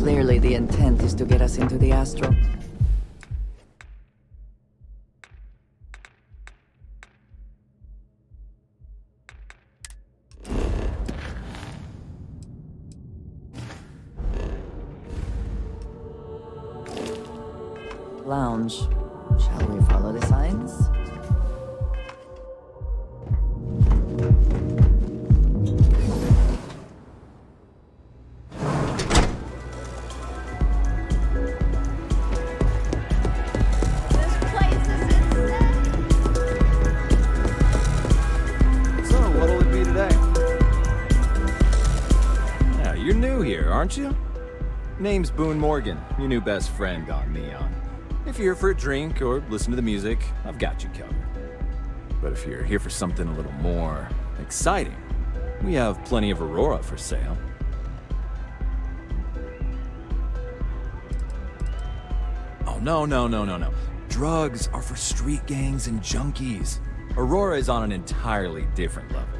Clearly the intent is to get us into the astral. Lounge. Shall we follow the signs? Aren't you? Name's Boone Morgan, your new best friend on Neon. If you're here for a drink or listen to the music, I've got you covered. But if you're here for something a little more exciting, we have plenty of Aurora for sale. Oh, no. Drugs are for street gangs and junkies. Aurora is on an entirely different level.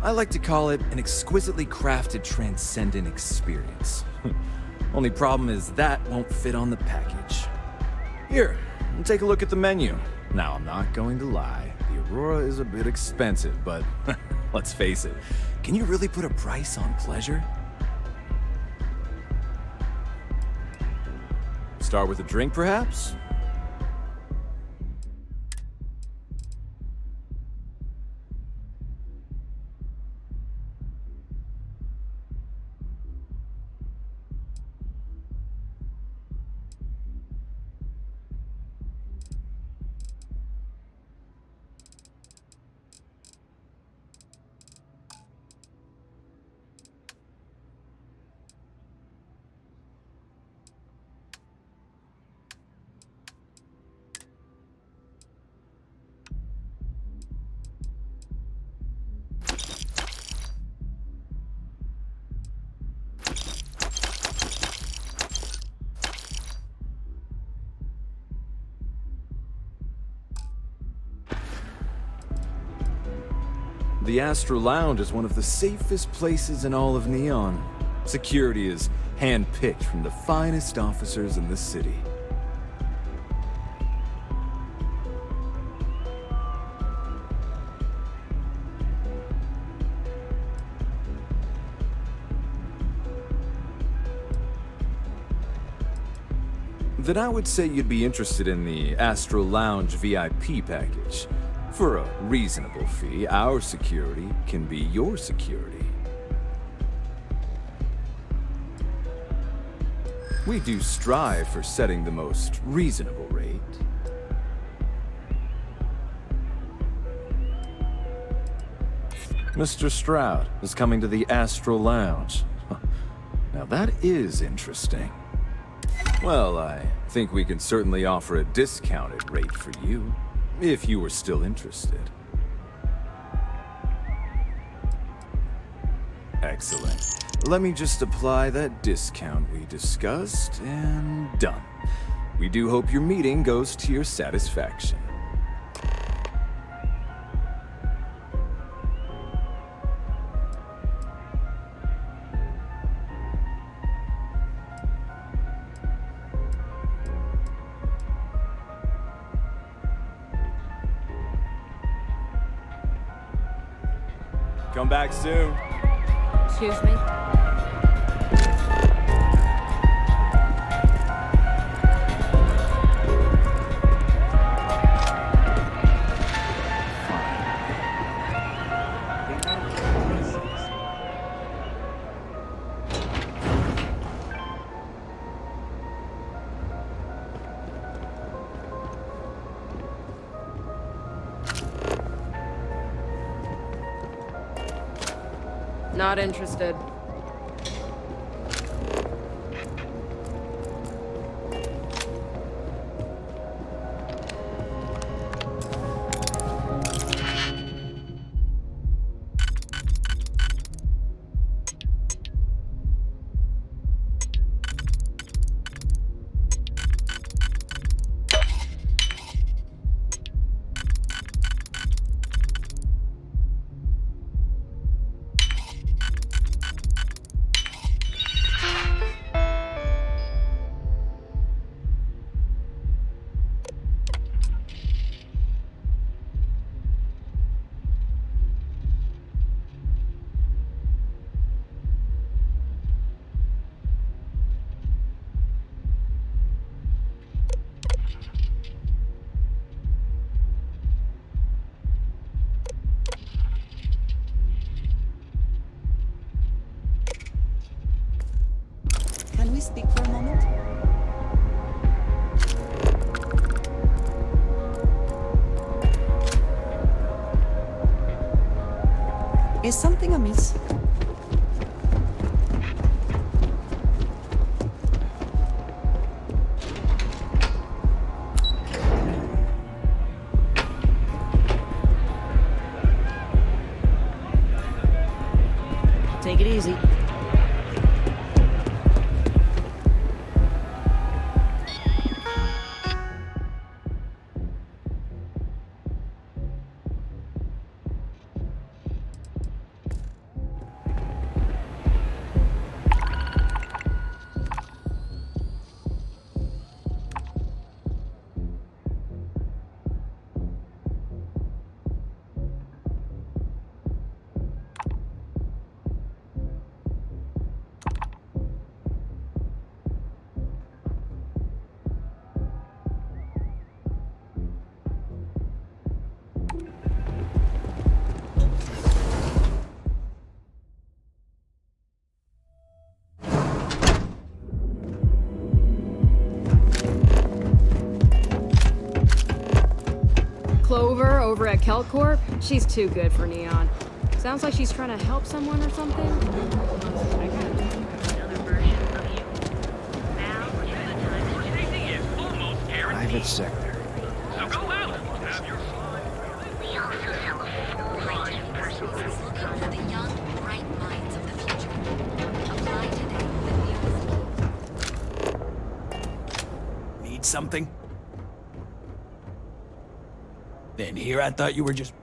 I like to call it an exquisitely crafted, transcendent experience. Only problem is that won't fit on the package. Here, take a look at the menu. Now, I'm not going to lie. The Aurora is a bit expensive, but let's face it. Can you really put a price on pleasure? Start with a drink, perhaps? The Astral Lounge is one of the safest places in all of Neon. Security is hand-picked from the finest officers in the city. Then I would say you'd be interested in the Astral Lounge VIP package. For a reasonable fee, our security can be your security. We do strive for setting the most reasonable rate. Mr. Stroud is coming to the Astral Lounge. Now that is interesting. Well, I think we can certainly offer a discounted rate for you. If you were still interested. Excellent. Let me just apply that discount we discussed, and done. We do hope your meeting goes to your satisfaction. Come back soon. Excuse me? Not interested. we speak for a moment? Is something amiss? Take it easy. Clover over at Kelcorp? She's too good for Neon. Sounds like she's trying to help someone or something. Private sector. So go out, have your fun. We also sell a full range of personals looking for the young, bright minds of the future. Apply today with News. Need something? Then here I thought you were just...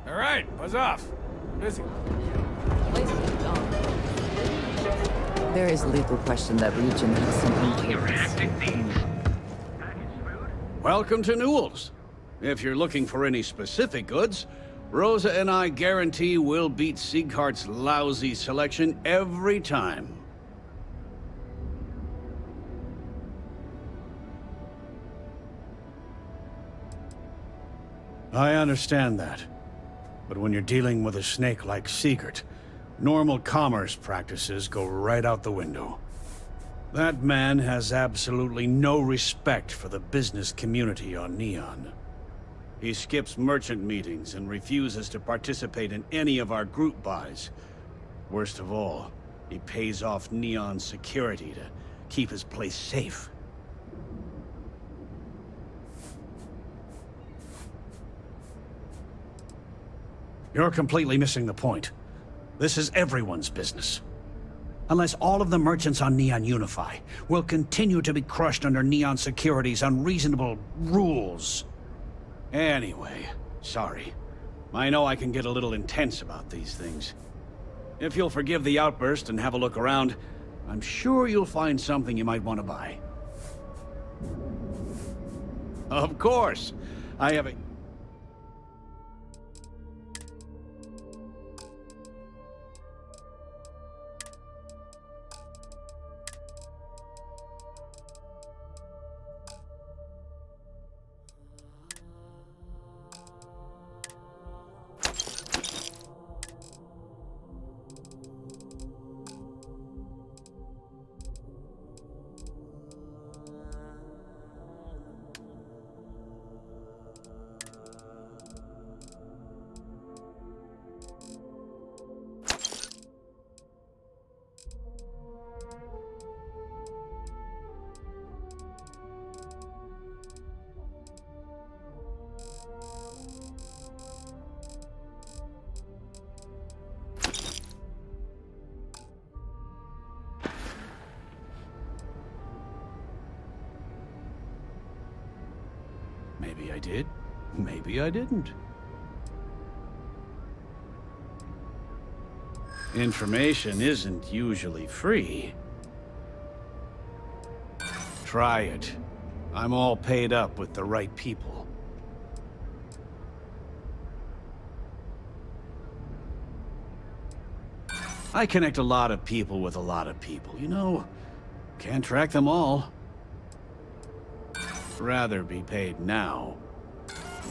All right, buzz off. Busy. There is little question that region has some influence. Welcome to Newell's. If you're looking for any specific goods, Rosa and I guarantee we'll beat Sieghart's lousy selection every time. I understand that. But when you're dealing with a snake like Siegert, normal commerce practices go right out the window. That man has absolutely no respect for the business community on Neon. He skips merchant meetings and refuses to participate in any of our group buys. Worst of all, he pays off Neon's security to keep his place safe. You're completely missing the point. This is everyone's business. Unless all of the merchants on Neon unify, we'll continue to be crushed under Neon Security's unreasonable rules. Anyway, sorry. I know I can get a little intense about these things. If you'll forgive the outburst and have a look around, I'm sure you'll find something you might want to buy. Of course! I have a... Maybe I did. Maybe I didn't. Information isn't usually free. Try it. I'm all paid up with the right people. I connect a lot of people with a lot of people, you know? Can't track them all. Rather be paid now.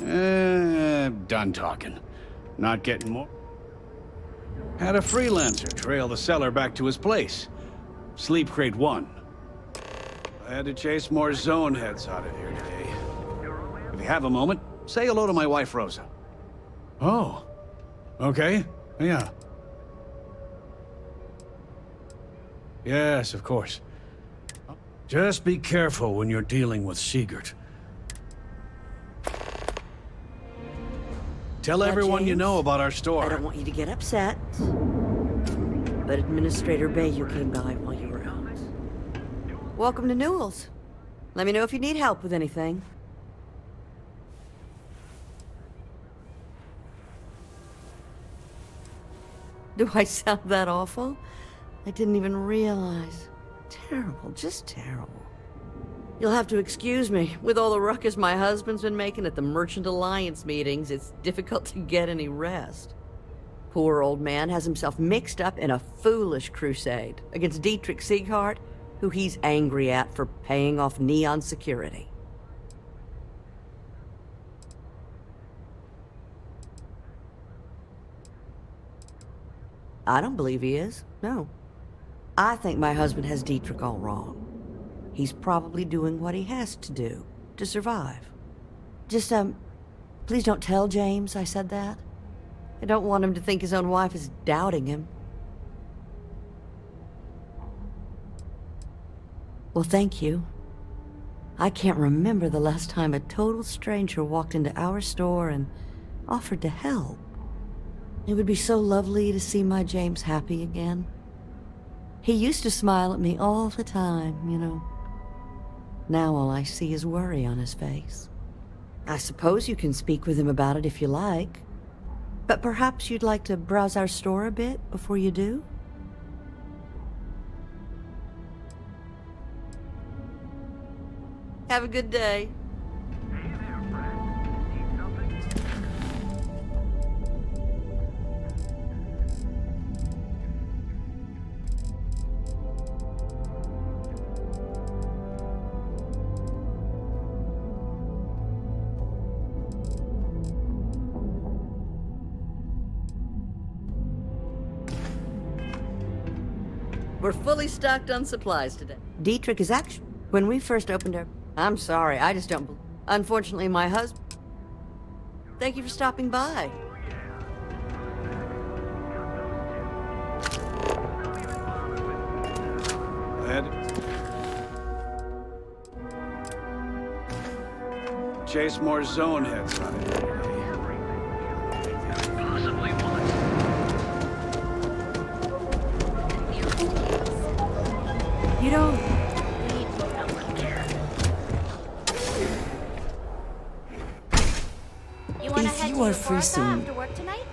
Done talking. Not getting more. Had a freelancer trail the seller back to his place. Sleep crate 1. I had to chase more zone heads out of here today. If you have a moment, say hello to my wife, Rosa. Oh. Okay. Yeah. Yes, of course. Just be careful when you're dealing with Sigurd. Tell everyone you know about our store. I don't want you to get upset, but Administrator Bayou came by while you were out. Welcome to Newell's. Let me know if you need help with anything. Do I sound that awful? I didn't even realize. Terrible, just terrible. You'll have to excuse me. With all the ruckus my husband's been making at the Merchant Alliance meetings, it's difficult to get any rest. Poor old man has himself mixed up in a foolish crusade against Dietrich Sieghart, who he's angry at for paying off Neon Security. I don't believe he is, no. I think my husband has Dietrich all wrong. He's probably doing what he has to do to survive. Just, please don't tell James I said that. I don't want him to think his own wife is doubting him. Well, thank you. I can't remember the last time a total stranger walked into our store and offered to help. It would be so lovely to see my James happy again. He used to smile at me all the time, you know. Now all I see is worry on his face. I suppose you can speak with him about it if you like. But perhaps you'd like to browse our store a bit before you do? Have a good day. Hey there, friend. Need something? We're fully stocked on supplies today. Dietrich is actually... When we first opened our... I'm sorry, I just don't... Unfortunately, my husband... Thank you for stopping by. Ed? Chase more zone heads on it. Possibly one. You don't... You wanna If head you to are your free Barca soon- after work tonight?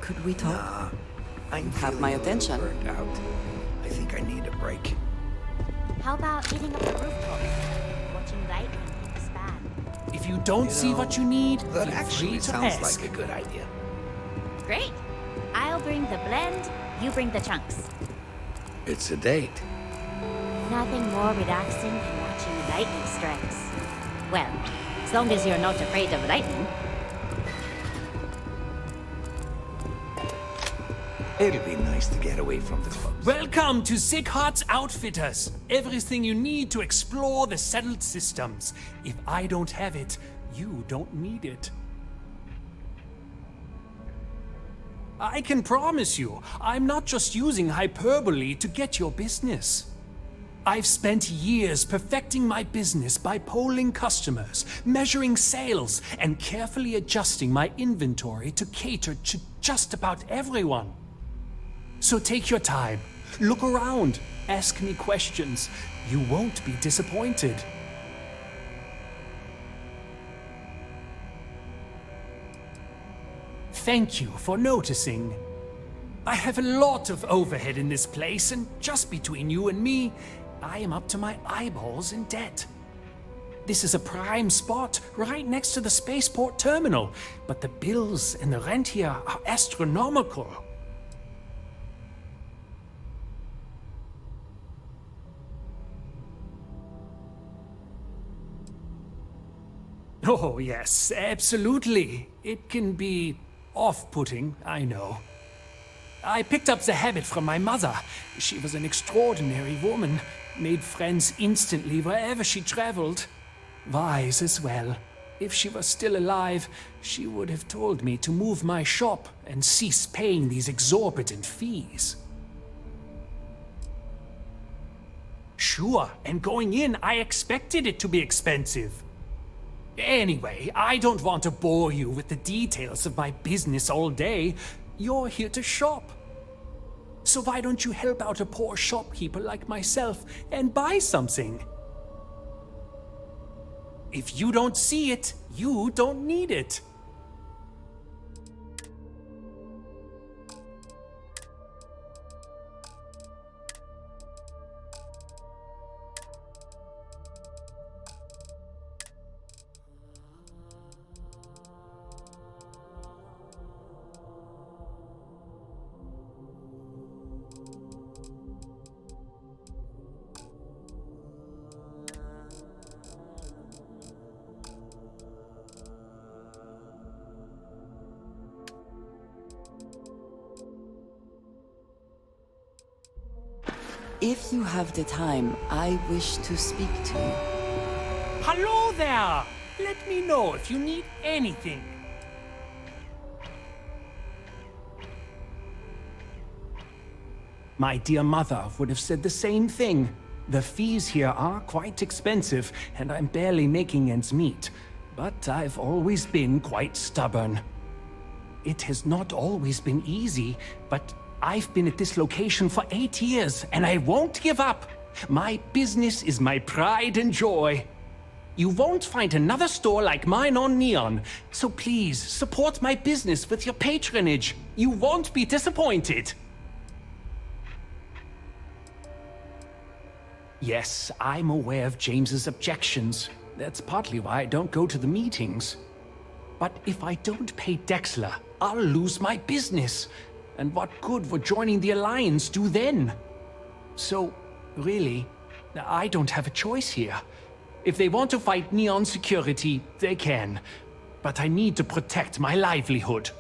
Could we talk? You have my attention. Burnt out. I think I need a break. How about eating up the rooftop? Watching lightning expand. If you don't see what you need, That feel actually free to sounds ask. like a good idea. Great. I'll bring the blend, you bring the chunks. It's a date. Nothing more relaxing than watching lightning strikes. Well, as long as you're not afraid of lightning. It'll be nice to get away from the clubs. Welcome to Sick Hearts Outfitters. Everything you need to explore the settled systems. If I don't have it, you don't need it. I can promise you, I'm not just using hyperbole to get your business. I've spent years perfecting my business by polling customers, measuring sales, and carefully adjusting my inventory to cater to just about everyone. So take your time, look around, ask me questions. You won't be disappointed. Thank you for noticing. I have a lot of overhead in this place, and just between you and me, I am up to my eyeballs in debt. This is a prime spot right next to the spaceport terminal, but the bills and the rent here are astronomical. Oh, yes, absolutely. It can be off-putting, I know. I picked up the habit from my mother. She was an extraordinary woman, made friends instantly wherever she traveled. Wise as well. If she was still alive, she would have told me to move my shop and cease paying these exorbitant fees. Sure, and going in, I expected it to be expensive. Anyway, I don't want to bore you with the details of my business all day. You're here to shop. So why don't you help out a poor shopkeeper like myself and buy something? If you don't see it, you don't need it. If you have the time, I wish to speak to you. Hello there! Let me know if you need anything. My dear mother would have said the same thing. The fees here are quite expensive, and I'm barely making ends meet. But I've always been quite stubborn. It has not always been easy, but I've been at this location for 8 years, and I won't give up. My business is my pride and joy. You won't find another store like mine on Neon, so please support my business with your patronage. You won't be disappointed. Yes, I'm aware of James's objections. That's partly why I don't go to the meetings. But if I don't pay Dexler, I'll lose my business. And what good would joining the Alliance do then? So, really, I don't have a choice here. If they want to fight Neon security, they can. But I need to protect my livelihood.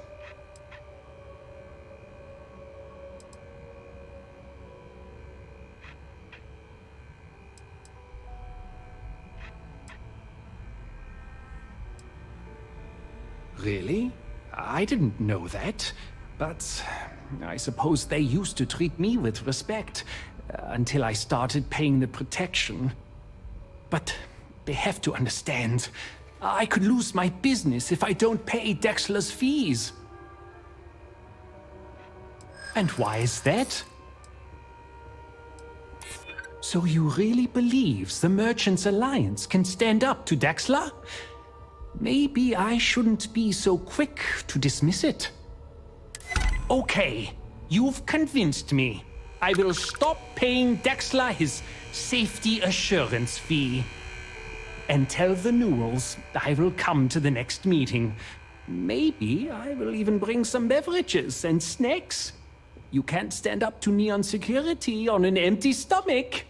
Really? I didn't know that. But I suppose they used to treat me with respect until I started paying the protection. But they have to understand. I could lose my business if I don't pay Dexler's fees. And why is that? So you really believes the Merchants Alliance can stand up to Dexler? Maybe I shouldn't be so quick to dismiss it. Okay, you've convinced me. I will stop paying Dexler his safety assurance fee. And tell the Newells I will come to the next meeting. Maybe I will even bring some beverages and snacks. You can't stand up to Neon security on an empty stomach.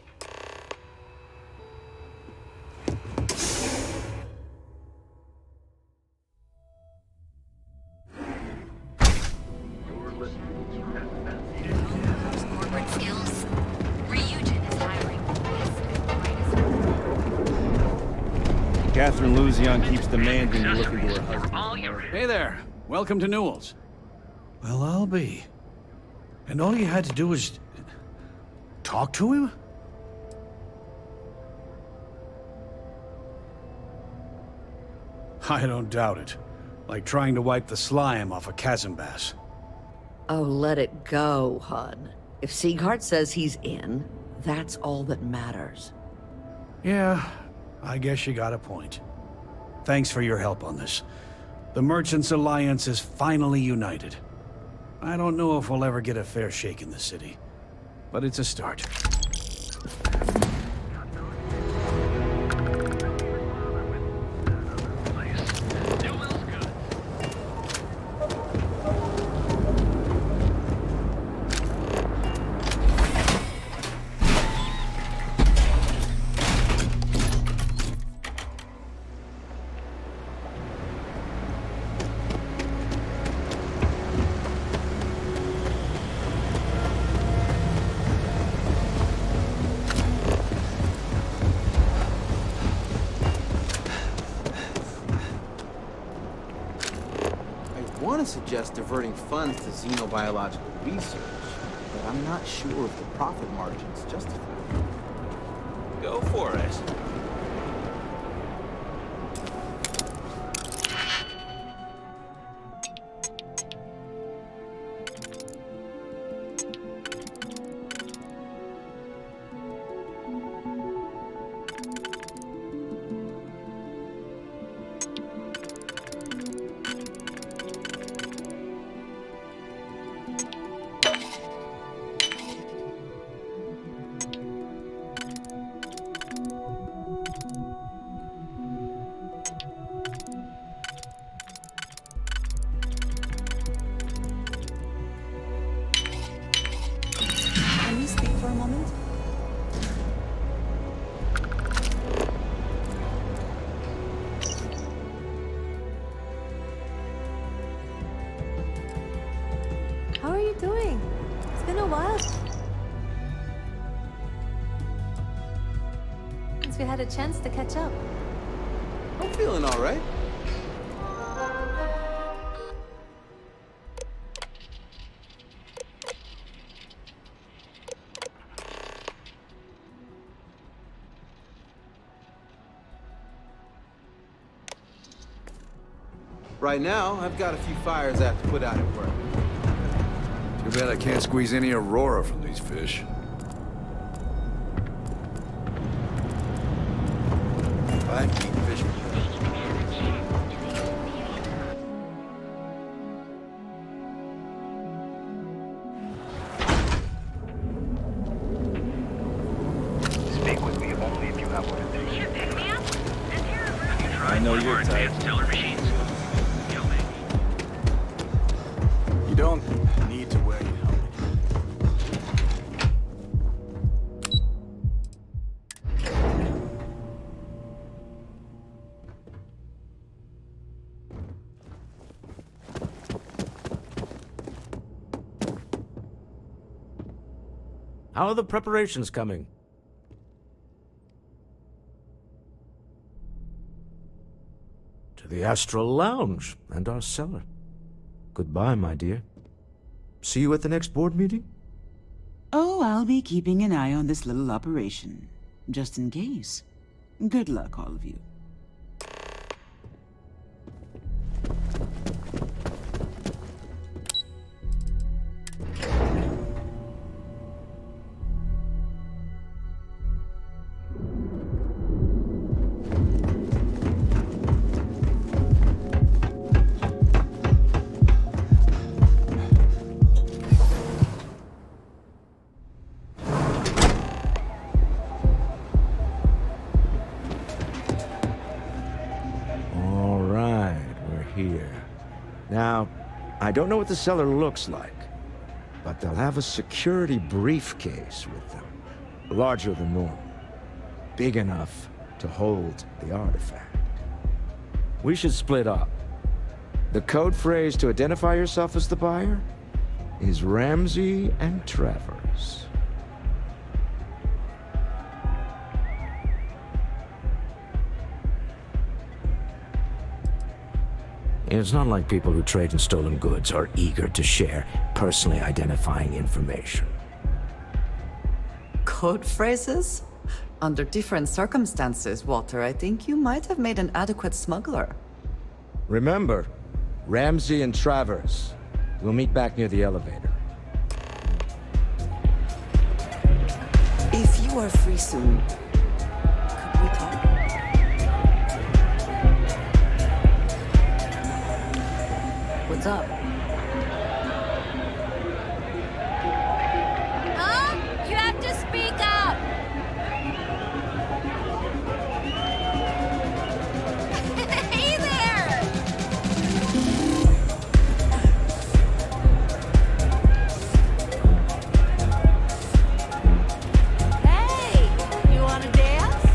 Corporate skills. Ryujin is hiring. Catherine Luzion keeps demanding you look into her husband. Hey there. Welcome to Newell's. Well, I'll be. And all you had to do was... talk to him? I don't doubt it. Like trying to wipe the slime off a chasm bass. Oh, let it go, Hud. If Sieghart says he's in, that's all that matters. Yeah, I guess you got a point. Thanks for your help on this. The Merchants Alliance is finally united. I don't know if we'll ever get a fair shake in the city, but it's a start. I want to suggest diverting funds to xenobiological research, but I'm not sure if the profit margins justify it. Go for it. Can you speak for a moment? How are you doing? It's been a while since we had a chance to catch up. I'm feeling all right. Right now, I've got a few fires I have to put out at work. Too bad I can't squeeze any Aurora from these fish. I keep fishing. Speak with me only if you have what it takes. You pick me up? And here are I know you're tight. Tiller machines. You don't need to wear your helmet. How are the preparations coming? To the Astral Lounge and our cellar. Goodbye, my dear. See you at the next board meeting? Oh, I'll be keeping an eye on this little operation, just in case. Good luck, all of you. Now, I don't know what the cellar looks like, but they'll have a security briefcase with them, larger than normal, big enough to hold the artifact. We should split up. The code phrase to identify yourself as the buyer is Ramsey and Travers. It's not like people who trade in stolen goods are eager to share personally identifying information. Code phrases? Under different circumstances, Walter, I think you might have made an adequate smuggler. Remember, Ramsey and Travers. We'll meet back near the elevator. If you are free soon, could we talk? What's up? Huh? You have to speak up! Hey there! Hey! You wanna dance?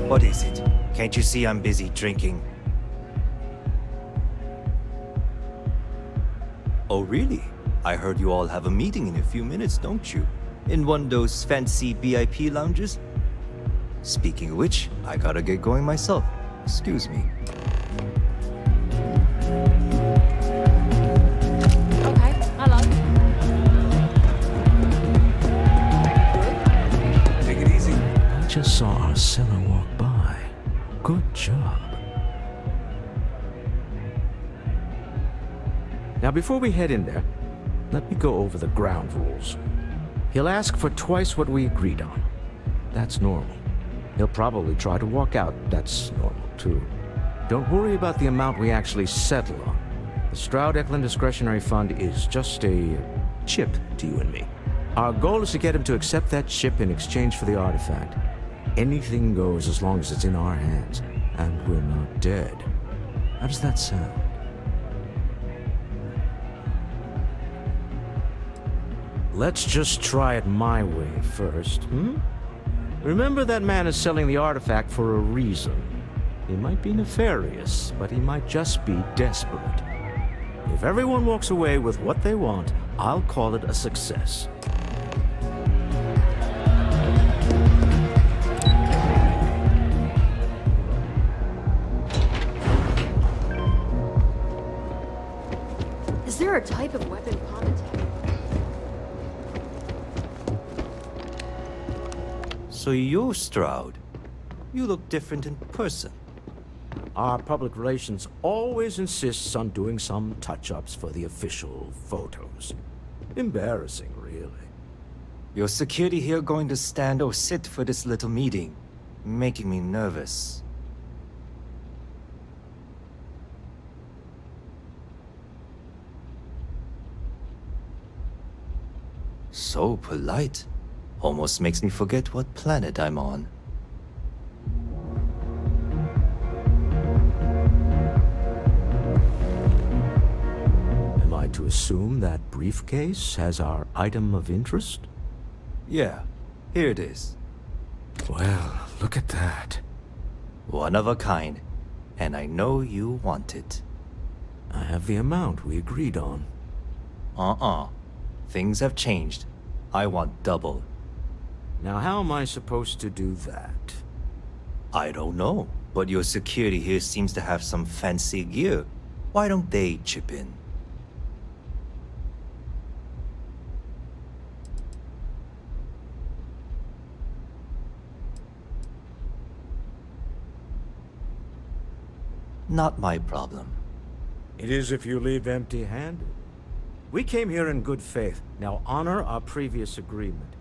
What is it? Can't you see I'm busy drinking? Oh, really? I heard you all have a meeting in a few minutes, don't you? In one of those fancy VIP lounges? Speaking of which, I gotta get going myself. Excuse me. Okay, hello. Take it easy. I just saw our seller walk by. Good job. Now, before we head in there, let me go over the ground rules. He'll ask for twice what we agreed on. That's normal. He'll probably try to walk out. That's normal, too. Don't worry about the amount we actually settle on. The Stroud-Eklund Discretionary Fund is just a chip to you and me. Our goal is to get him to accept that chip in exchange for the artifact. Anything goes as long as it's in our hands, and we're not dead. How does that sound? Let's just try it my way first, hmm? Remember, that man is selling the artifact for a reason. He might be nefarious, but he might just be desperate. If everyone walks away with what they want, I'll call it a success. there a type of weapon common to him? So you're Stroud. You look different in person. Our public relations always insists on doing some touch-ups for the official photos. Embarrassing, really. Your security here going to stand or sit for this little meeting, making me nervous. So polite. Almost makes me forget what planet I'm on. Am I to assume that briefcase has our item of interest? Yeah, here it is. Well, look at that. One of a kind, and I know you want it. I have the amount we agreed on. Things have changed. I want double. Now, how am I supposed to do that? I don't know, but your security here seems to have some fancy gear. Why don't they chip in? Not my problem. It is if you leave empty-handed. We came here in good faith. Now honor our previous agreement.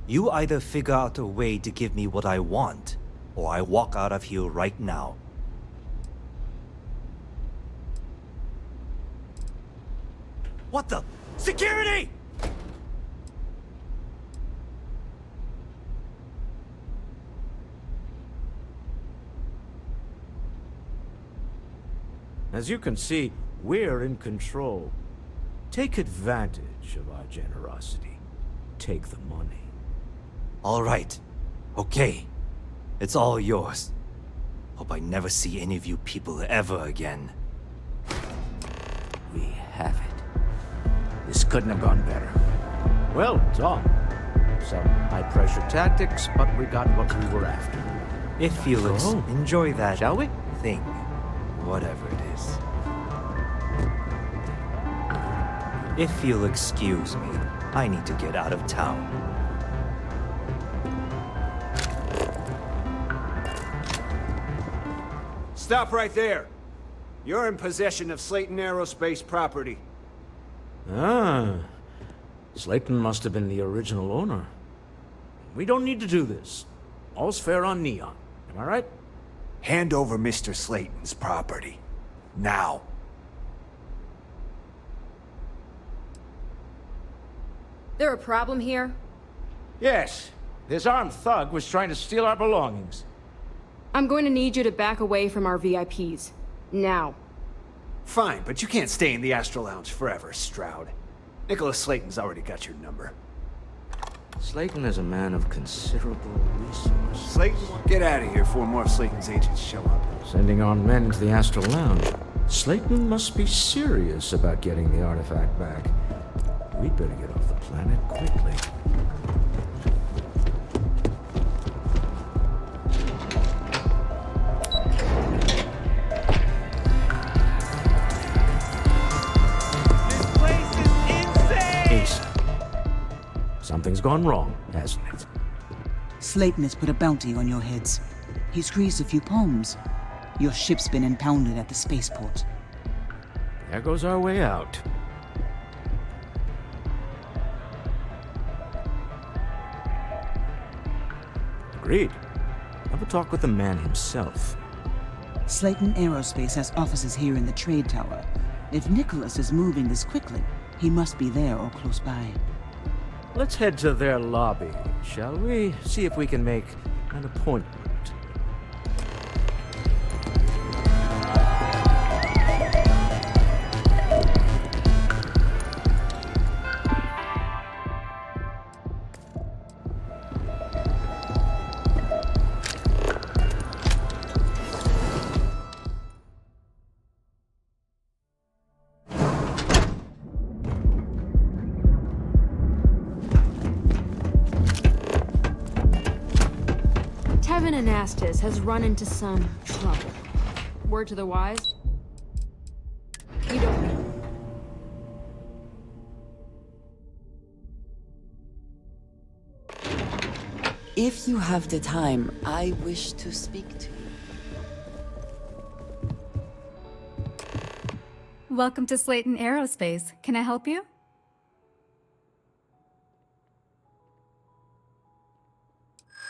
You either figure out a way to give me what I want, or I walk out of here right now. What the? Security! As you can see, we're in control. Take advantage of our generosity. Take the money. All right. Okay. It's all yours. Hope I never see any of you people ever again. We have it. This couldn't have gone better. Well done. Some high-pressure tactics, but we got what we were after. If Felix, So, enjoy that shall we? thing. Whatever it is. If you'll excuse me, I need to get out of town. Stop right there. You're in possession of Slayton Aerospace property. Ah. Slayton must have been the original owner. We don't need to do this. All's fair on Neon. Am I right? Hand over Mr. Slayton's property. Now. There a problem here? Yes. This armed thug was trying to steal our belongings. I'm going to need you to back away from our VIPs. Now. Fine, but you can't stay in the Astro Lounge forever, Stroud. Nicholas Slayton's already got your number. Slayton is a man of considerable resource. Slayton, get out of here before more of Slayton's agents show up. Sending on men into the Astral Lounge. Slayton must be serious about getting the artifact back. We'd better get off the planet quickly. This place is insane! Something's gone wrong, hasn't it? Slayton has put a bounty on your heads. He squeezed a few palms. Your ship's been impounded at the spaceport. There goes our way out. Agreed. Have a talk with the man himself. Slayton Aerospace has offices here in the trade tower. If Nicholas is moving this quickly, he must be there or close by. Let's head to their lobby, shall we? See if we can make an appointment. Tevin Anastas has run into some trouble. Word to the wise? You don't know. If you have the time, I wish to speak to you. Welcome to Slayton Aerospace. Can I help you?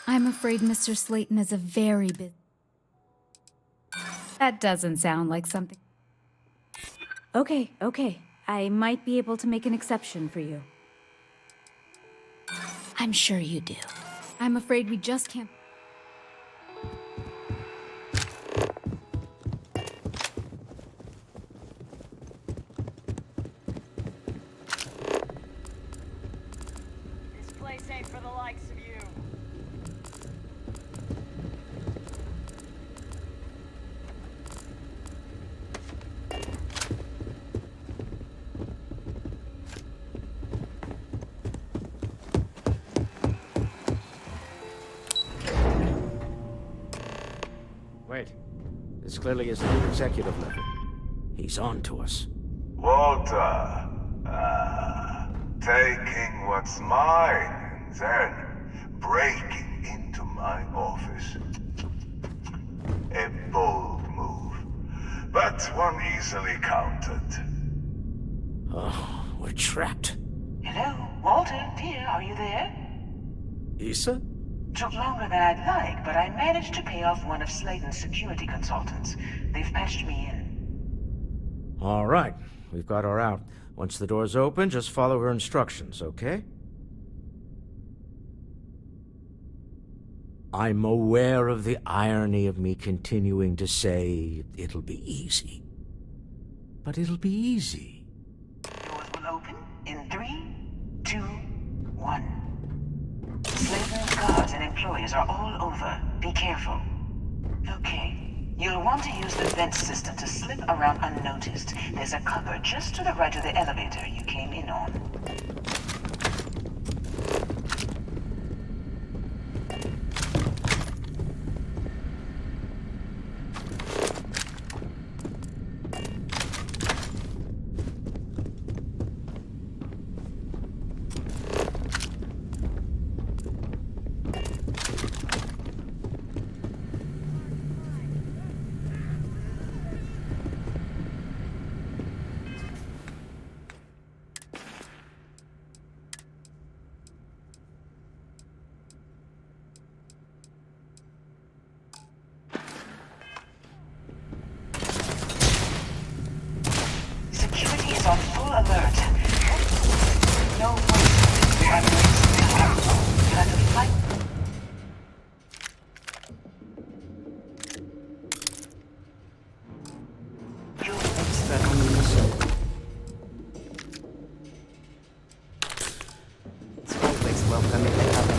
I'm afraid Mr. Slayton is a very busy... That doesn't sound like something... Okay. I might be able to make an exception for you. I'm sure you do. I'm afraid we just can't... This place ain't for the likes of you. Wait. This clearly isn't an executive level. He's on to us. Walter, taking what's mine and then breaking into my office. A bold move, but one easily countered. Oh, we're trapped. Hello, Walter, dear, are you there? Issa? Took longer than I'd like, but I managed to pay off one of Slayton's security consultants. They've patched me in. All right. We've got her out. Once the door's open, just follow her instructions, okay? I'm aware of the irony of me continuing to say it'll be easy. But it'll be easy. Doors will open in 3, 2, 1. Slayton's guards and employees are all over. Be careful. Okay. You'll want to use the vent system to slip around unnoticed. There's a cupboard just to the right of the elevator you came in on. Security is on full alert. No voice. You have to fight. Expert on the mission. It's always welcome if they have any.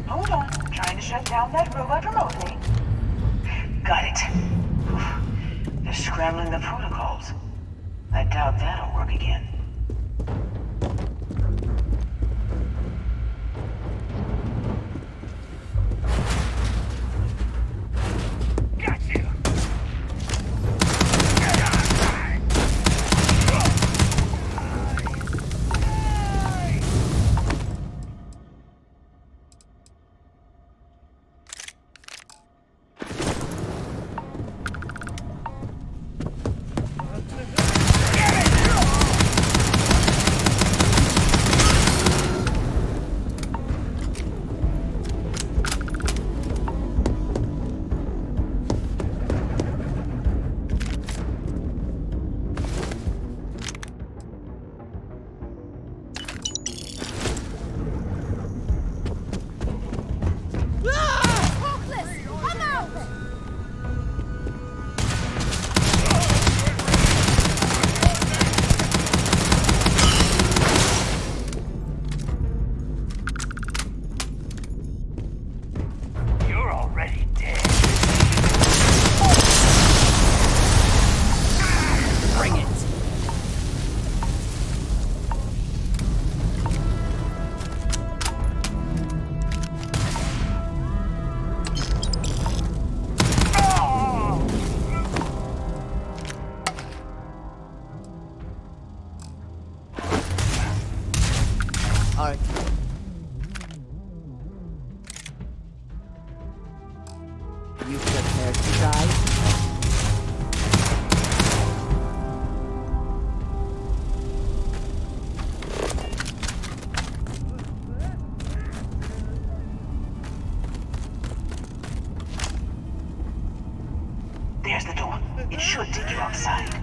Hold on. Trying to shut down that robot remotely. Got it. They're scrambling the protocols. I doubt that'll work again. Art. You prepared to die? There's the door. It should take you outside.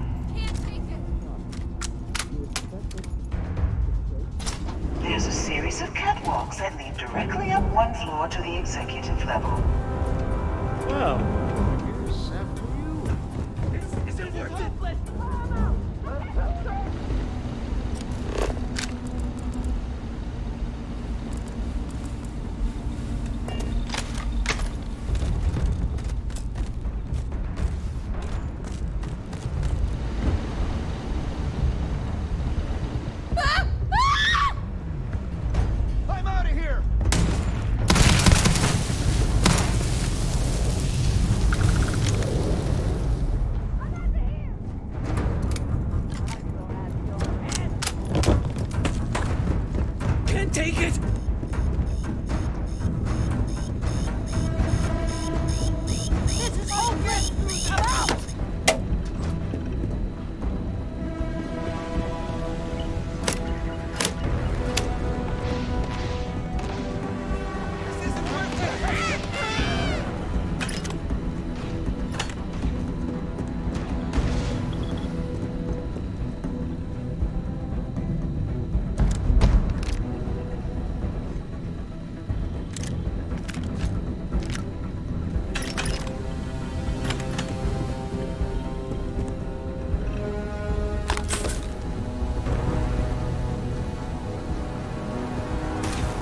There's a series of catwalks that lead directly up one floor to the executive level. Well, Is it worth it? I'm out of here! Can't take it! This is hopeless! I'm out!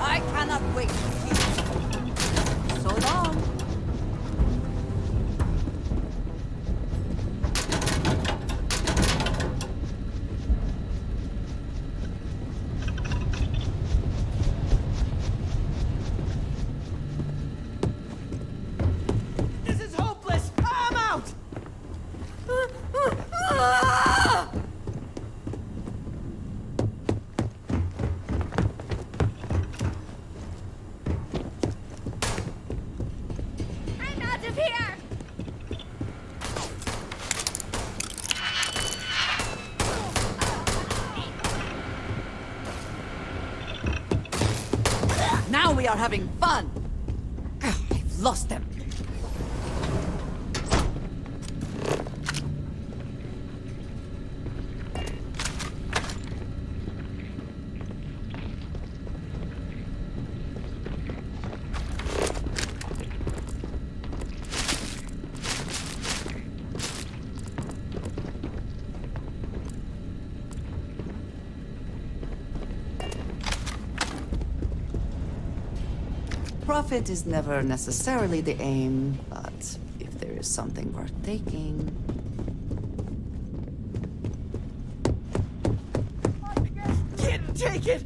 I cannot wait. So long. This is hopeless! I'm out! I'm out of here! Now we are having fun. I've lost them. Profit is never necessarily the aim, but if there is something worth taking... Take it!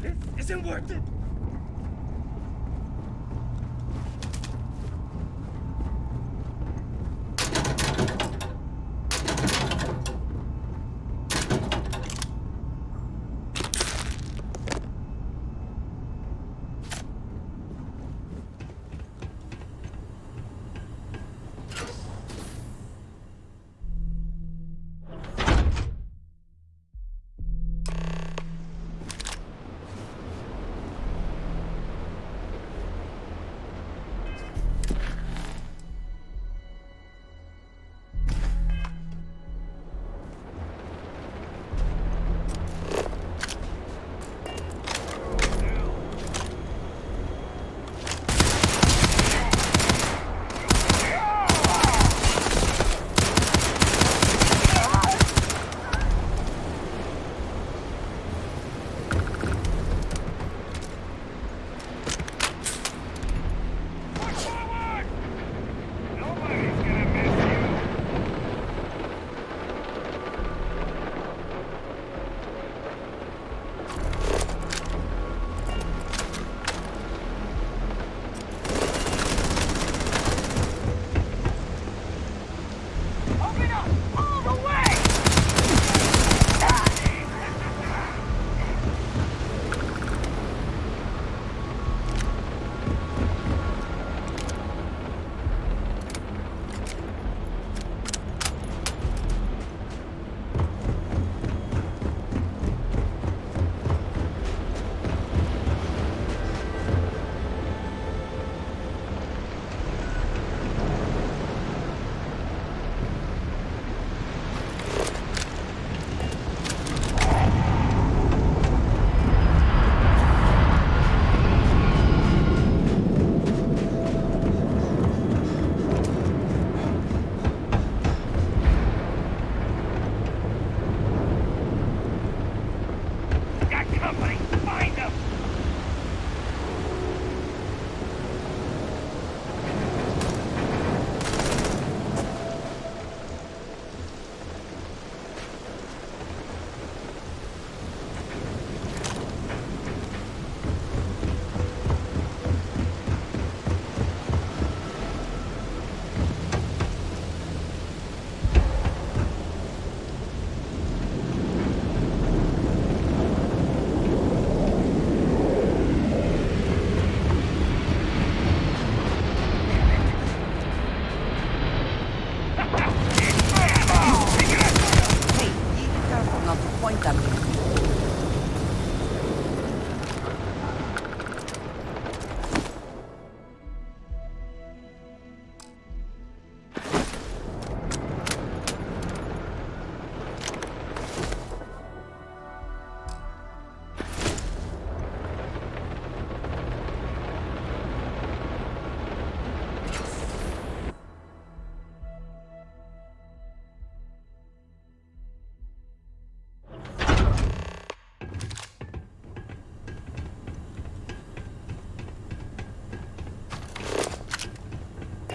This isn't worth it!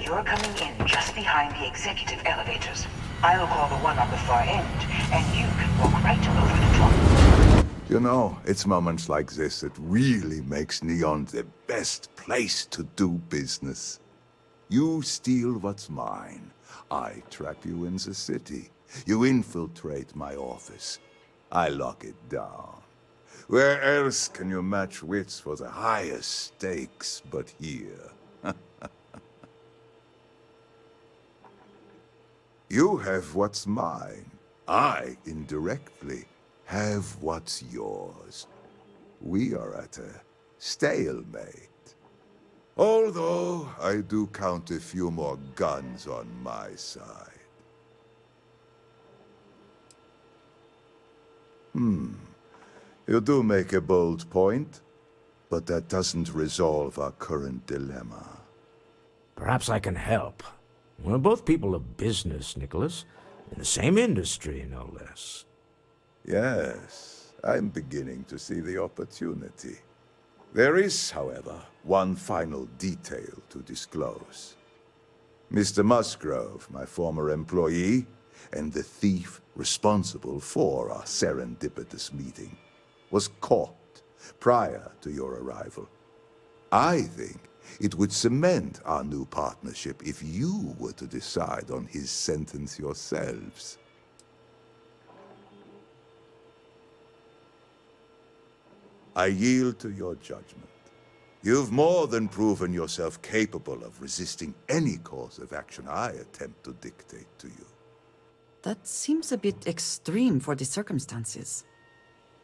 You're coming in just behind the executive elevators. I'll call the one on the far end, and you can walk right over the top. You know, it's moments like this that really makes Neon the best place to do business. You steal what's mine. I trap you in the city. You infiltrate my office. I lock it down. Where else can you match wits for the highest stakes but here? You have what's mine. I, indirectly, have what's yours. We are at a stalemate. Although, I do count a few more guns on my side. You do make a bold point, but that doesn't resolve our current dilemma. Perhaps I can help. We're both people of business, Nicholas. In the same industry, no less. Yes, I'm beginning to see the opportunity. There is, however, one final detail to disclose. Mr. Musgrove, my former employee, and the thief responsible for our serendipitous meeting, was caught prior to your arrival. I think it would cement our new partnership if you were to decide on his sentence yourselves. I yield to your judgment. You've more than proven yourself capable of resisting any course of action I attempt to dictate to you. That seems a bit extreme for the circumstances.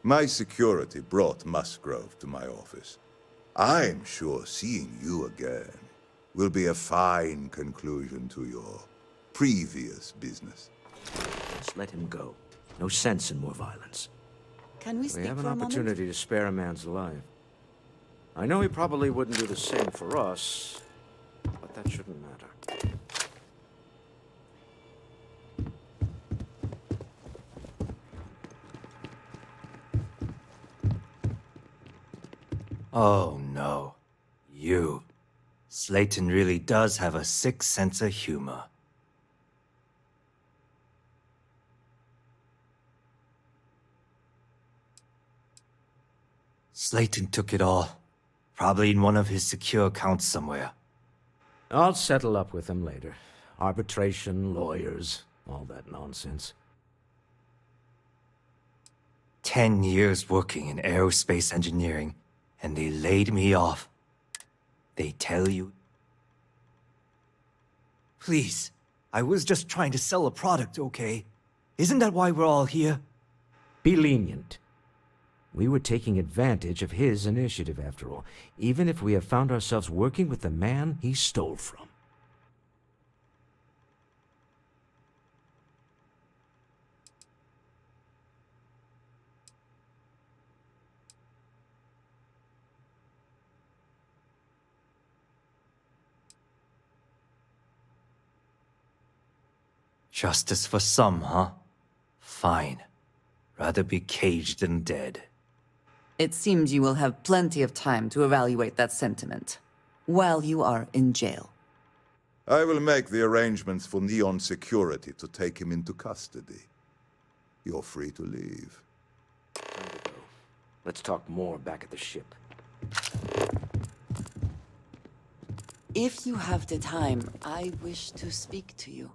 My security brought Musgrove to my office. I'm sure seeing you again will be a fine conclusion to your previous business. Just let him go. No sense in more violence. Can we speak We have an for a moment? opportunity to spare a man's life. I know he probably wouldn't do the same for us, but that shouldn't matter. Oh no. You. Slayton really does have a sick sense of humor. Slayton took it all. Probably in one of his secure accounts somewhere. I'll settle up with him later. Arbitration, lawyers, all that nonsense. 10 years working in aerospace engineering, and they laid me off. They tell you... Please, I was just trying to sell a product, okay? Isn't that why we're all here? Be lenient. We were taking advantage of his initiative, after all, even if we have found ourselves working with the man he stole from. Justice for some, huh? Fine. Rather be caged than dead. It seems you will have plenty of time to evaluate that sentiment while you are in jail. I will make the arrangements for Neon security to take him into custody. You're free to leave. Time to go. Let's talk more back at the ship. If you have the time, I wish to speak to you.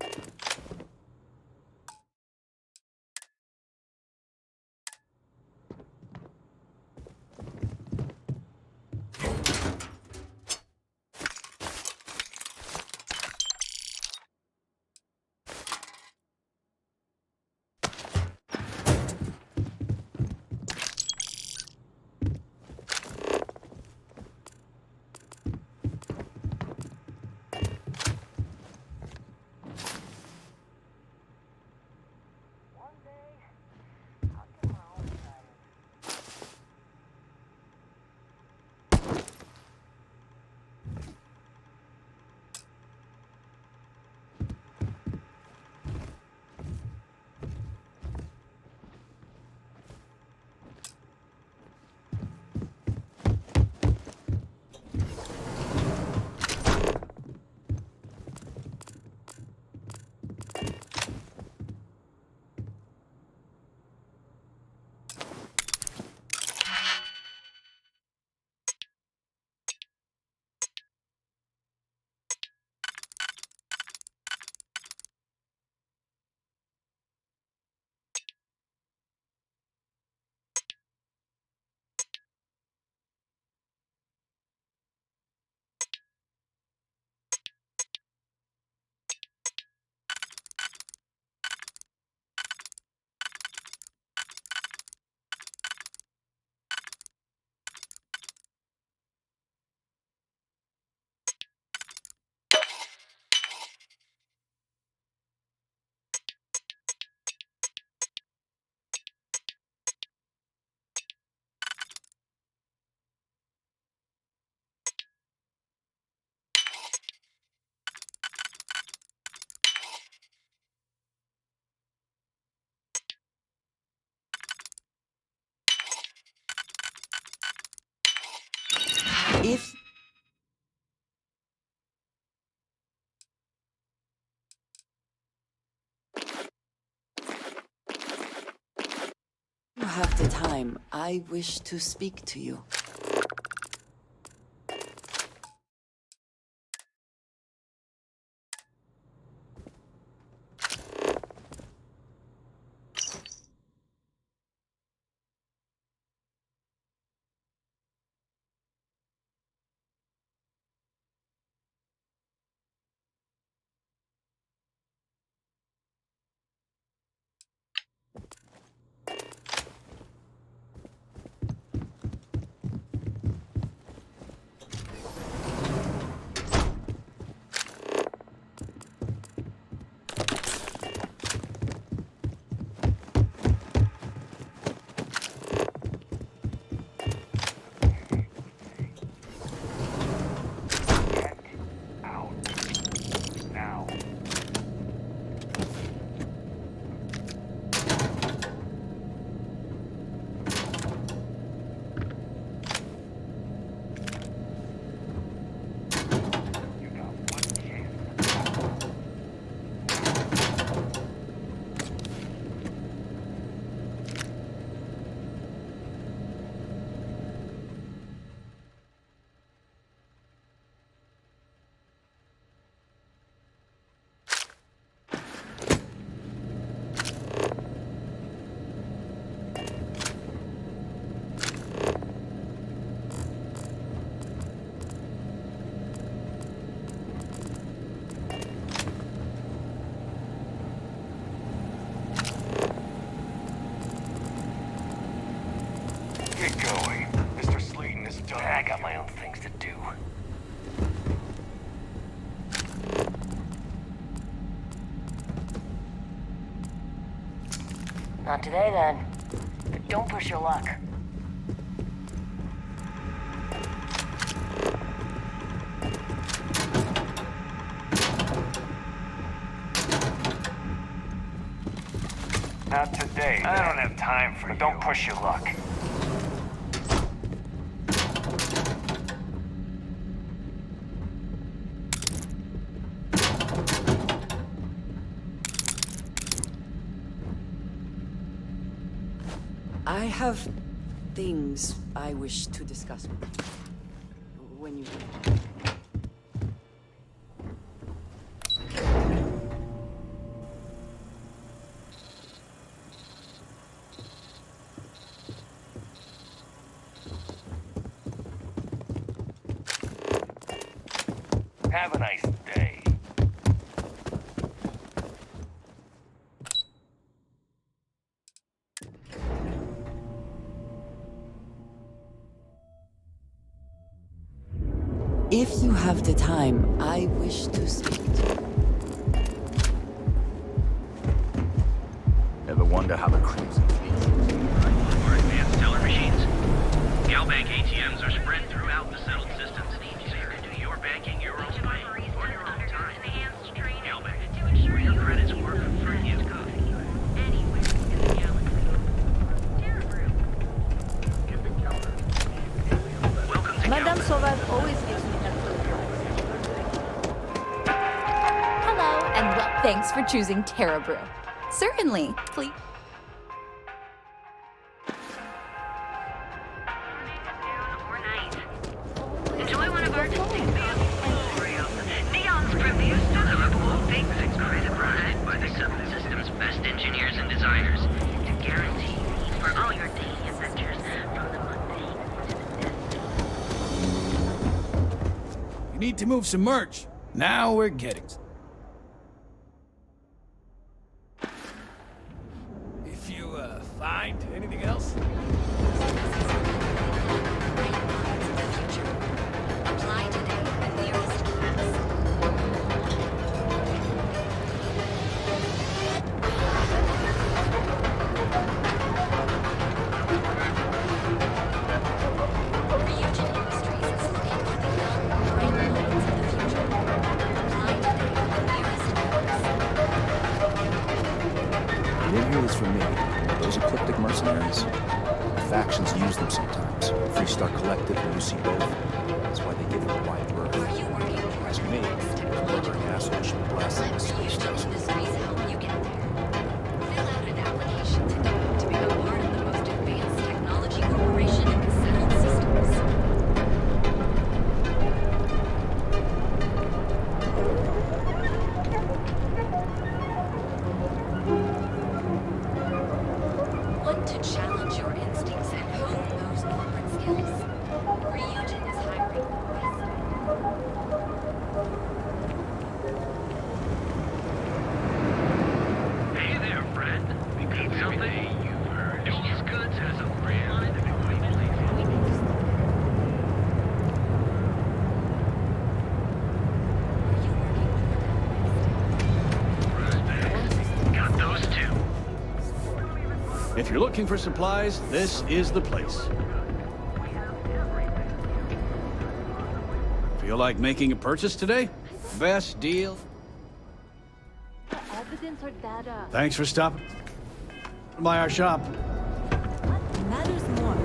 have the time, I wish to speak to you. Get going. Mr. Slayton is done. I got my own things to do. Not today, then. But don't push your luck. Not today. I don't have time for you. Don't push your luck. I have things I wish to discuss with you. When you... Have a nice day. If you have the time, I wish to speak to you. Ever wonder how the crimson More advanced teller machines. Galbank ATMs are spread throughout the settled systems, so you can do your banking your own way, on your own time. Galbank, where your credits work for you. Madame Sauvage always gives me helpful Hello, and thanks for choosing Terra Brew. Certainly, please. Enjoy one of our distinct Neon's reviews deliver all things incredible. By the settled systems' best engineers and designers. To guarantee needs for all your daily adventures, from the mundane You need to move some merch. Now we're getting. If you, find anything else? apply today at nearest kiosk. Ryujin Industries is looking for the young, bright minds of the future. Apply today at nearest kiosk. You didn't hear this from me. Those ecliptic mercenaries, the factions use them sometimes. Freestar Collective and UC both. That's why they give them a wide berth. Are you working As me, murdering assholes should be blasted in the space station. Industries help you get there. Fill out an application today to become part of the most advanced If you're looking for supplies, this is the place. Feel like making a purchase today? Best deal. Evidence or data? Thanks for stopping by our shop. Matters more.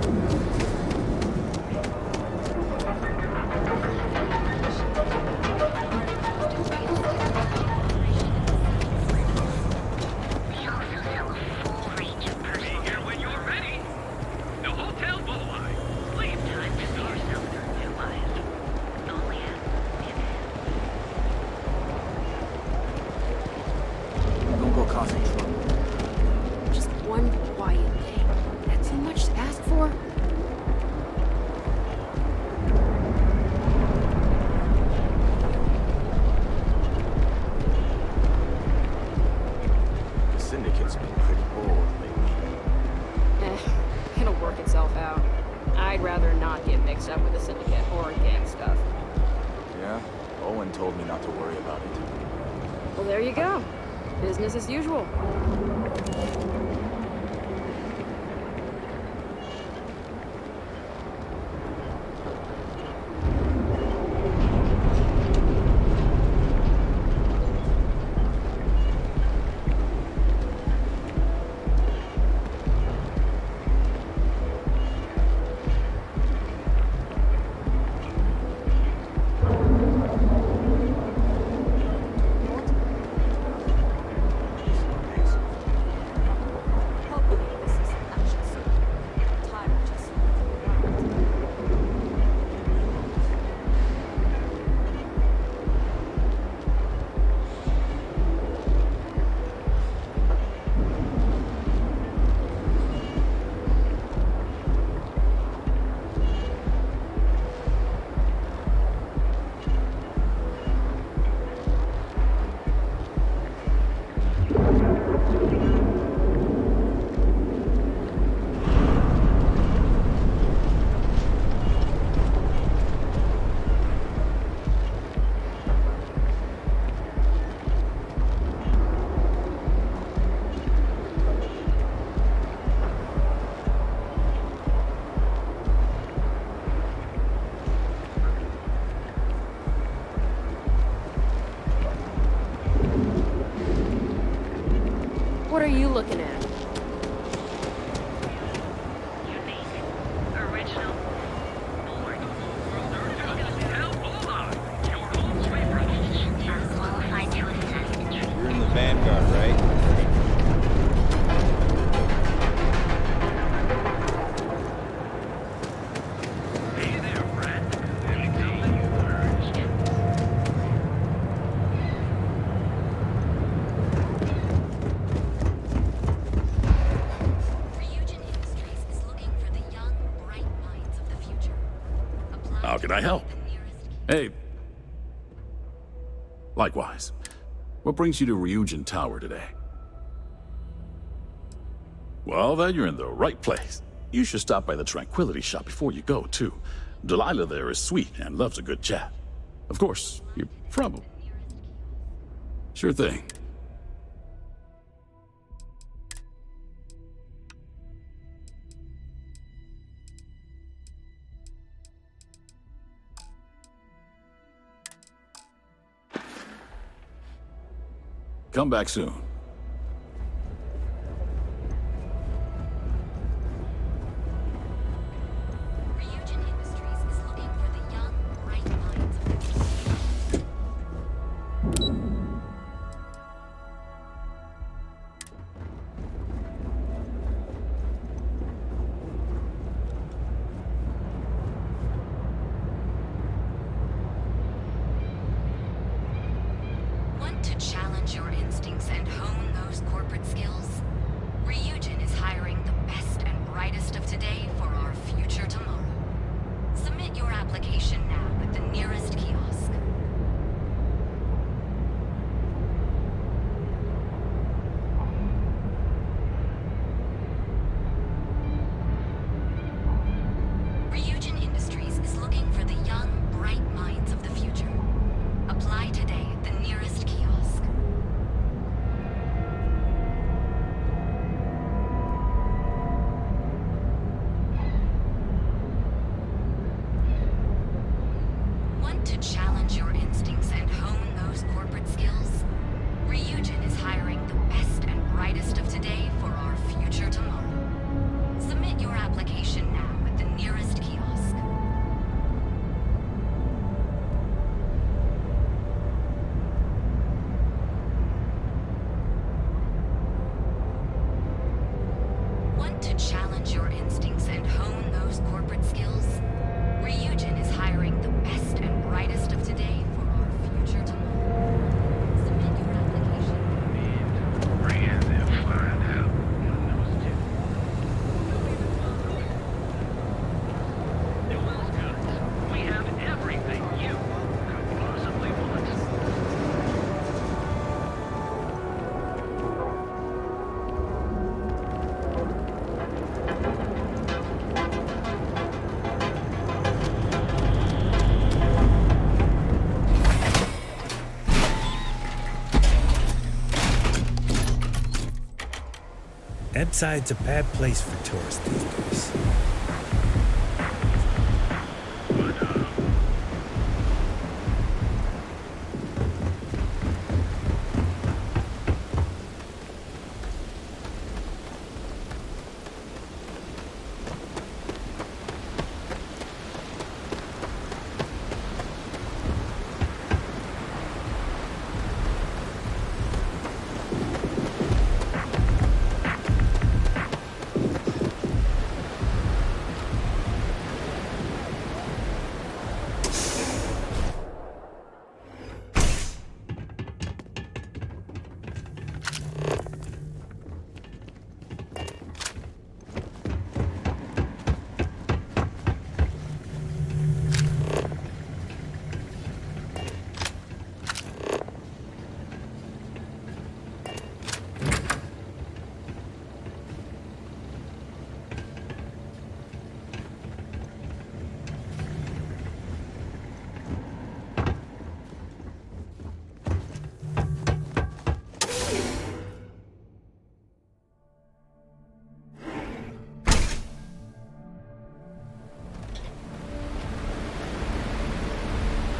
Don't go causing trouble. Just one quiet day. That's too much to ask for. The Syndicate's been pretty bold lately. It'll work itself out. I'd rather not get mixed up with the Syndicate or gang stuff. Yeah? Owen told me not to worry about it. Well, there you go. Business as usual. What are you looking at? You're in the Vanguard, right? How can I help? Hey. Likewise. What brings you to Ryujin Tower today? Well, then you're in the right place. You should stop by the Tranquility Shop before you go, too. Delilah there is sweet and loves a good chat. Of course, you're probably... Sure thing. Come back soon. Want to challenge your instincts and hone those corporate skills? Ryujin is hiring the best and brightest of today for our future tomorrow. Submit your application now at the nearest kiosk. Ryujin Industries is looking for the young, bright minds of the future. Apply today at the nearest kiosk. Ebbside's a bad place for tourists these days.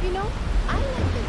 You know, I like it.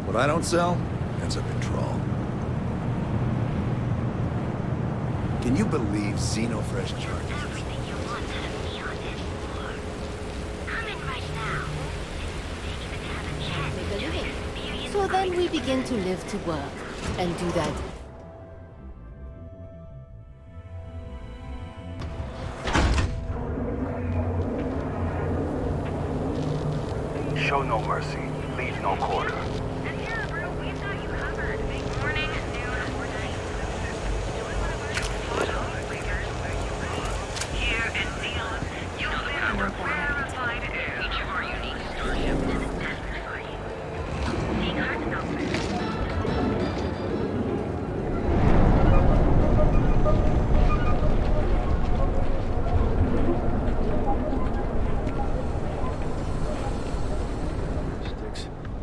What I don't sell ends up in trawl. Can you believe Xenofresh charges? Make a living. So then we begin to live to work and do that. Show no mercy. Leave no quarter.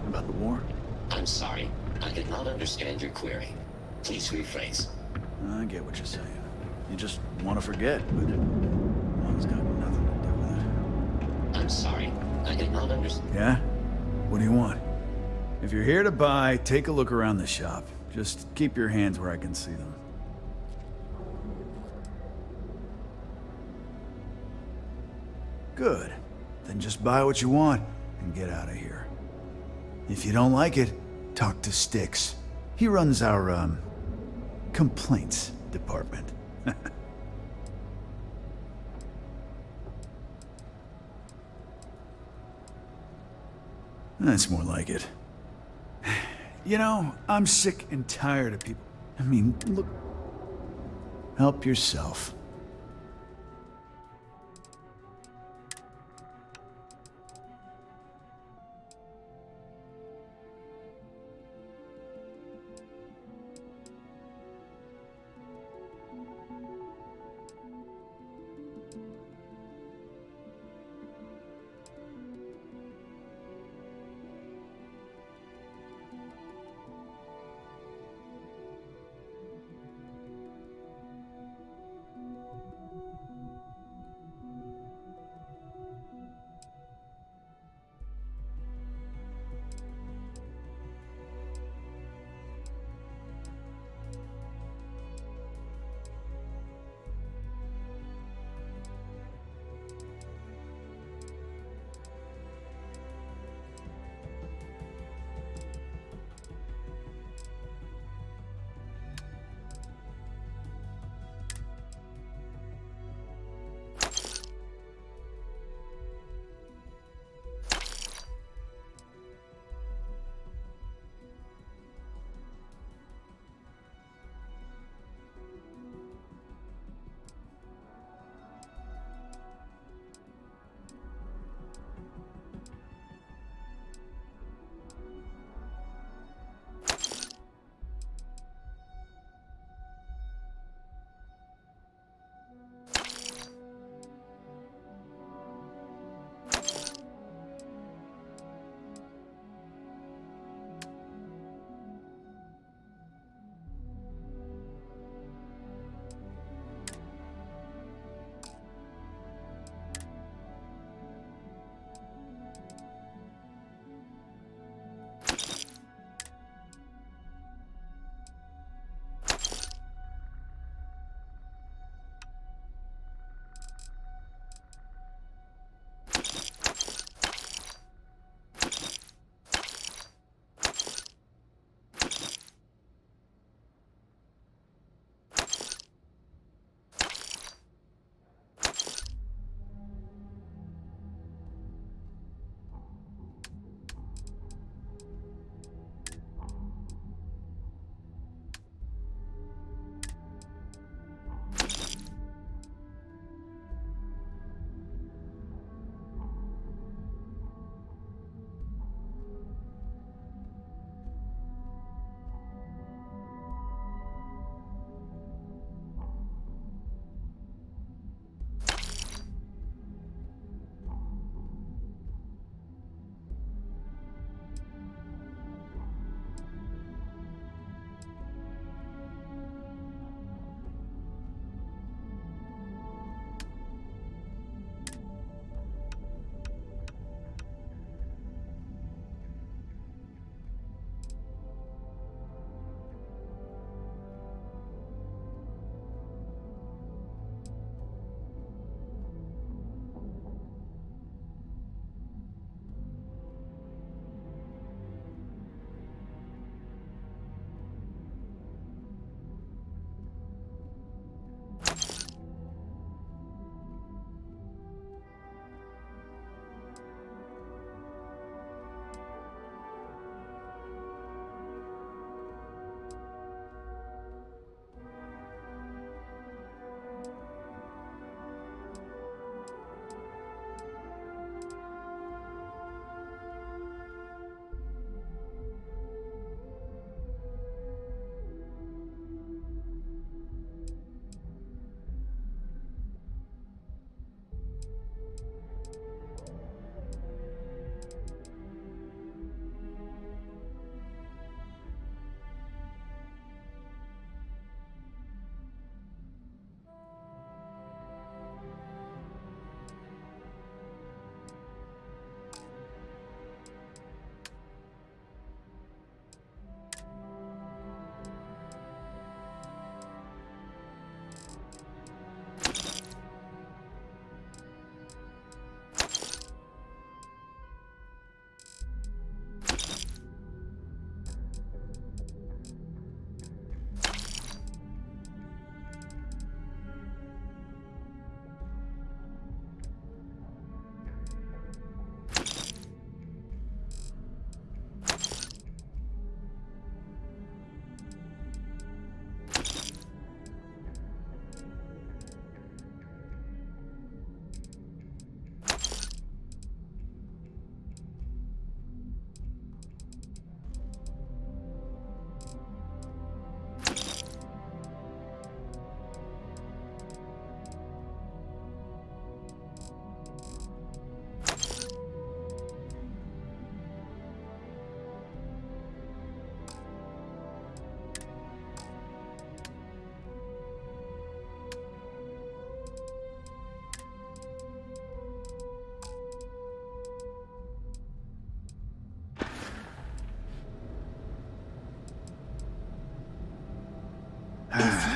About the war? I'm sorry. I did not understand your query. Please rephrase. I get what you're saying. You just want to forget, but one's got nothing to do with it. I'm sorry. I did not understand. Yeah? What do you want? If you're here to buy, take a look around the shop. Just keep your hands where I can see them. Good. Then just buy what you want and get out of here. If you don't like it, talk to Styx. He runs our, complaints department. That's more like it. You know, I'm sick and tired of people. I mean, look. Help yourself.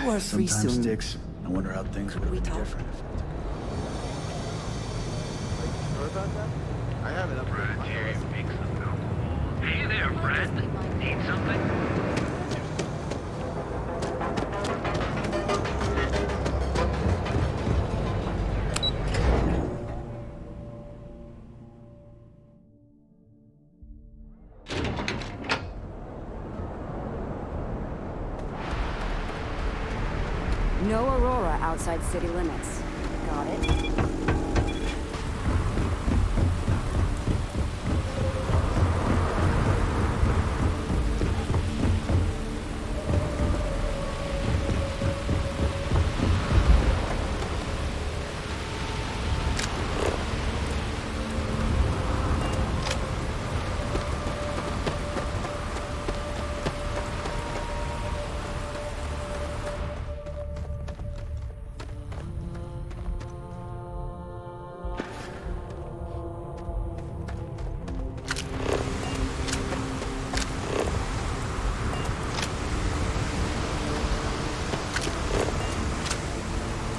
we're free Sometimes, soon. Sticks, I wonder how things would have been different. Sure about that? I have it up there. Hey there, friend. Need something? No Aurora outside city limits. Got it?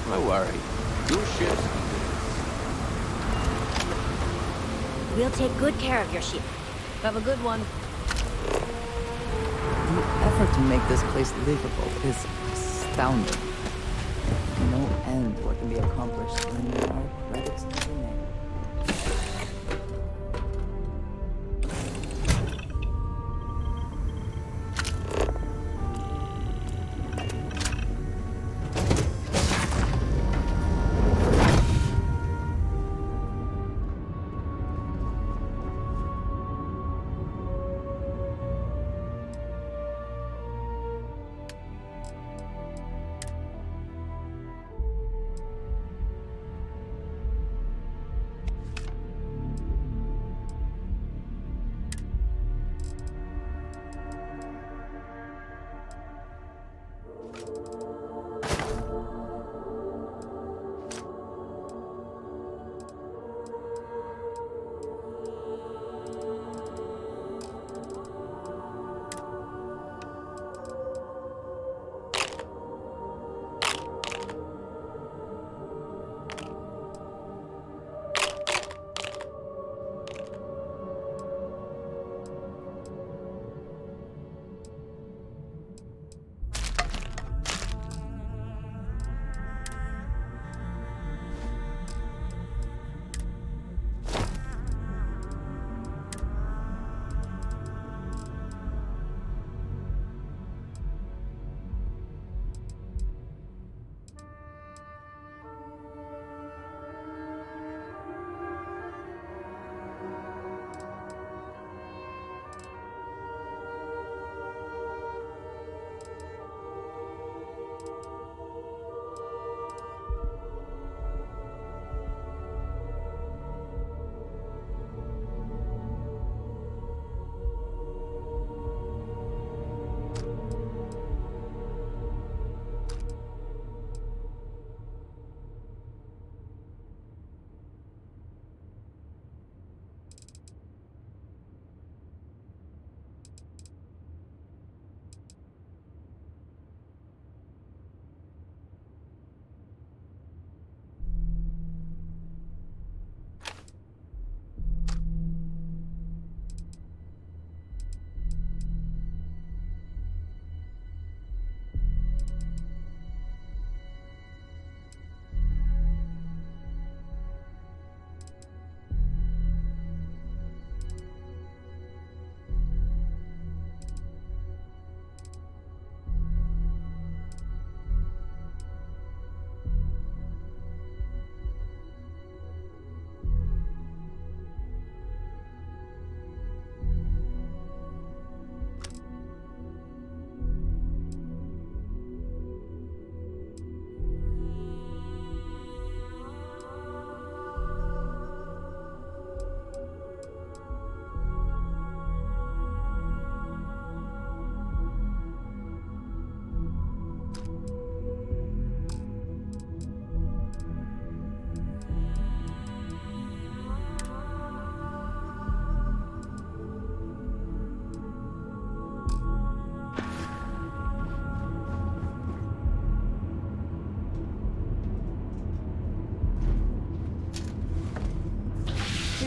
Don't worry. Your ship's We'll take good care of your ship. Have a good one. The effort to make this place livable is astounding. No end what can be accomplished when there are credits to be made.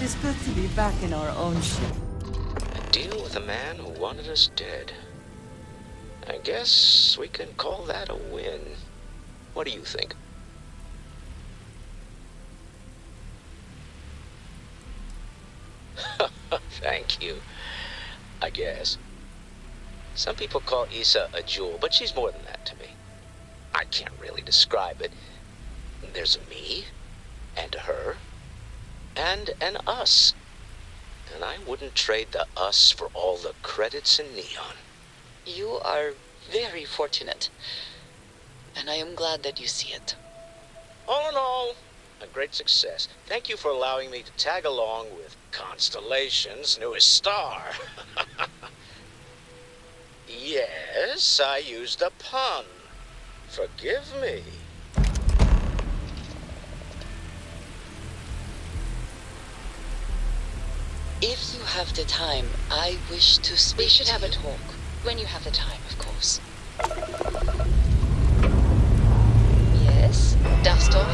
It is good to be back in our own ship. A deal with a man who wanted us dead. I guess we can call that a win. What do you think? Thank you. I guess. Some people call Issa a jewel, but she's more than that to me. I can't really describe it. There's a me, and a her, and an us. And I wouldn't trade the us for all the credits in Neon. You are very fortunate. And I am glad that you see it. All in all, a great success. Thank you for allowing me to tag along with Constellation's newest star. Yes, I used a pun. Forgive me. If you have the time, I wish to speak. We should have a talk. When you have the time, of course. Yes, dust off.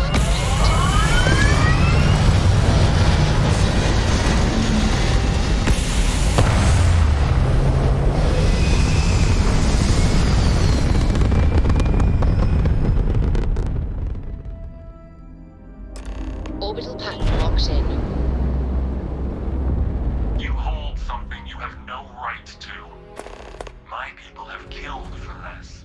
Orbital pattern locked in. You hold something you have no right to. My people have killed for less.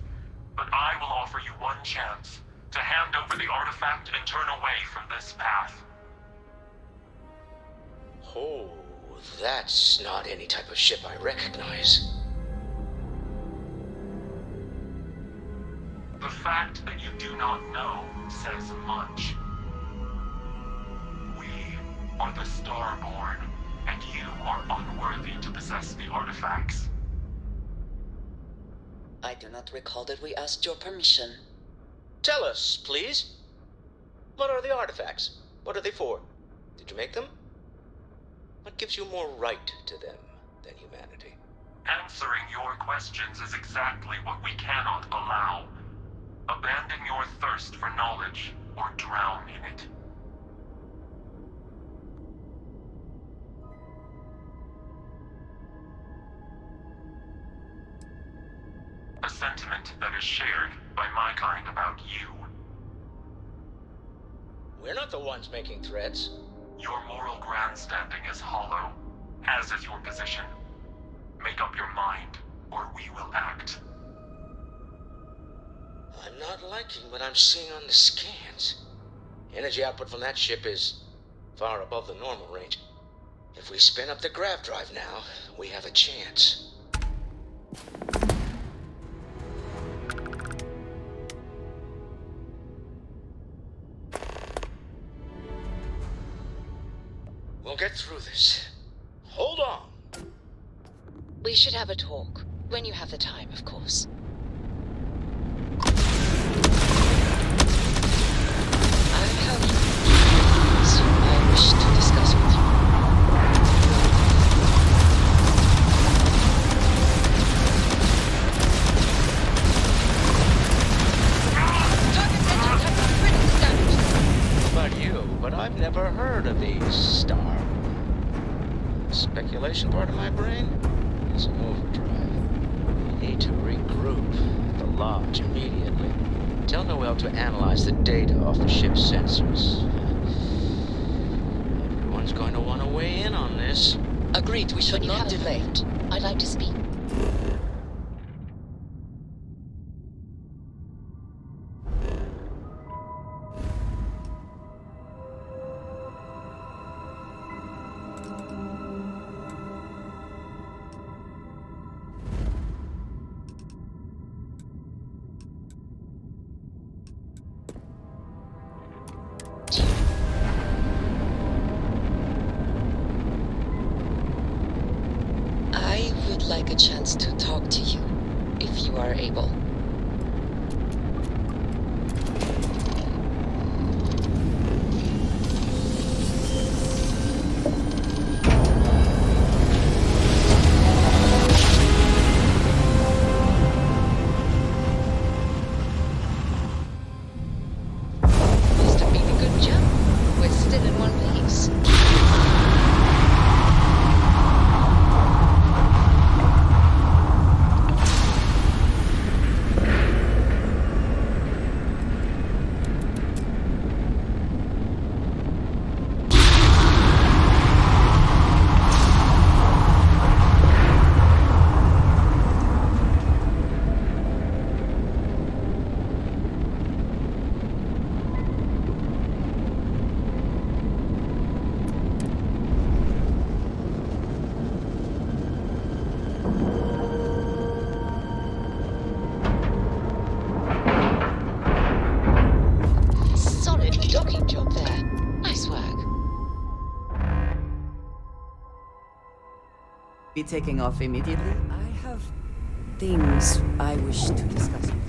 But I will offer you one chance to hand over the artifact and turn away from this path. Oh, that's not any type of ship I recognize. The fact that you do not know says much. We are the Starborn, and you are unworthy to possess the artifacts. I do not recall that we asked your permission. Tell us, please. What are the artifacts? What are they for? Did you make them? What gives you more right to them than humanity? Answering your questions is exactly what we cannot allow. Abandon your thirst for knowledge, or drown in it. A sentiment that is shared by my kind about you. We're not the ones making threats. Your moral grandstanding is hollow, as is your position. Make up your mind, or we will act. I'm not liking what I'm seeing on the scans. Energy output from that ship is far above the normal range. If we spin up the grav drive now, we have a chance. We'll get through this. Hold on. We should have a talk. When you have the time, of course. I have things I wish to discuss with you. About you, but I've never heard of these Star. Speculation part of my brain is an overdrive. We need to regroup at the lodge immediately. Tell Noel to analyze the data off the ship's sensors. Everyone's going to want to weigh in on this. Agreed, we should not delay. I'd like to speak. I would like a chance to talk to you, if you are able. Must have been a good jump. We're still in one piece. docking job there. Nice work. Be taking off immediately? I have things I wish to discuss with you.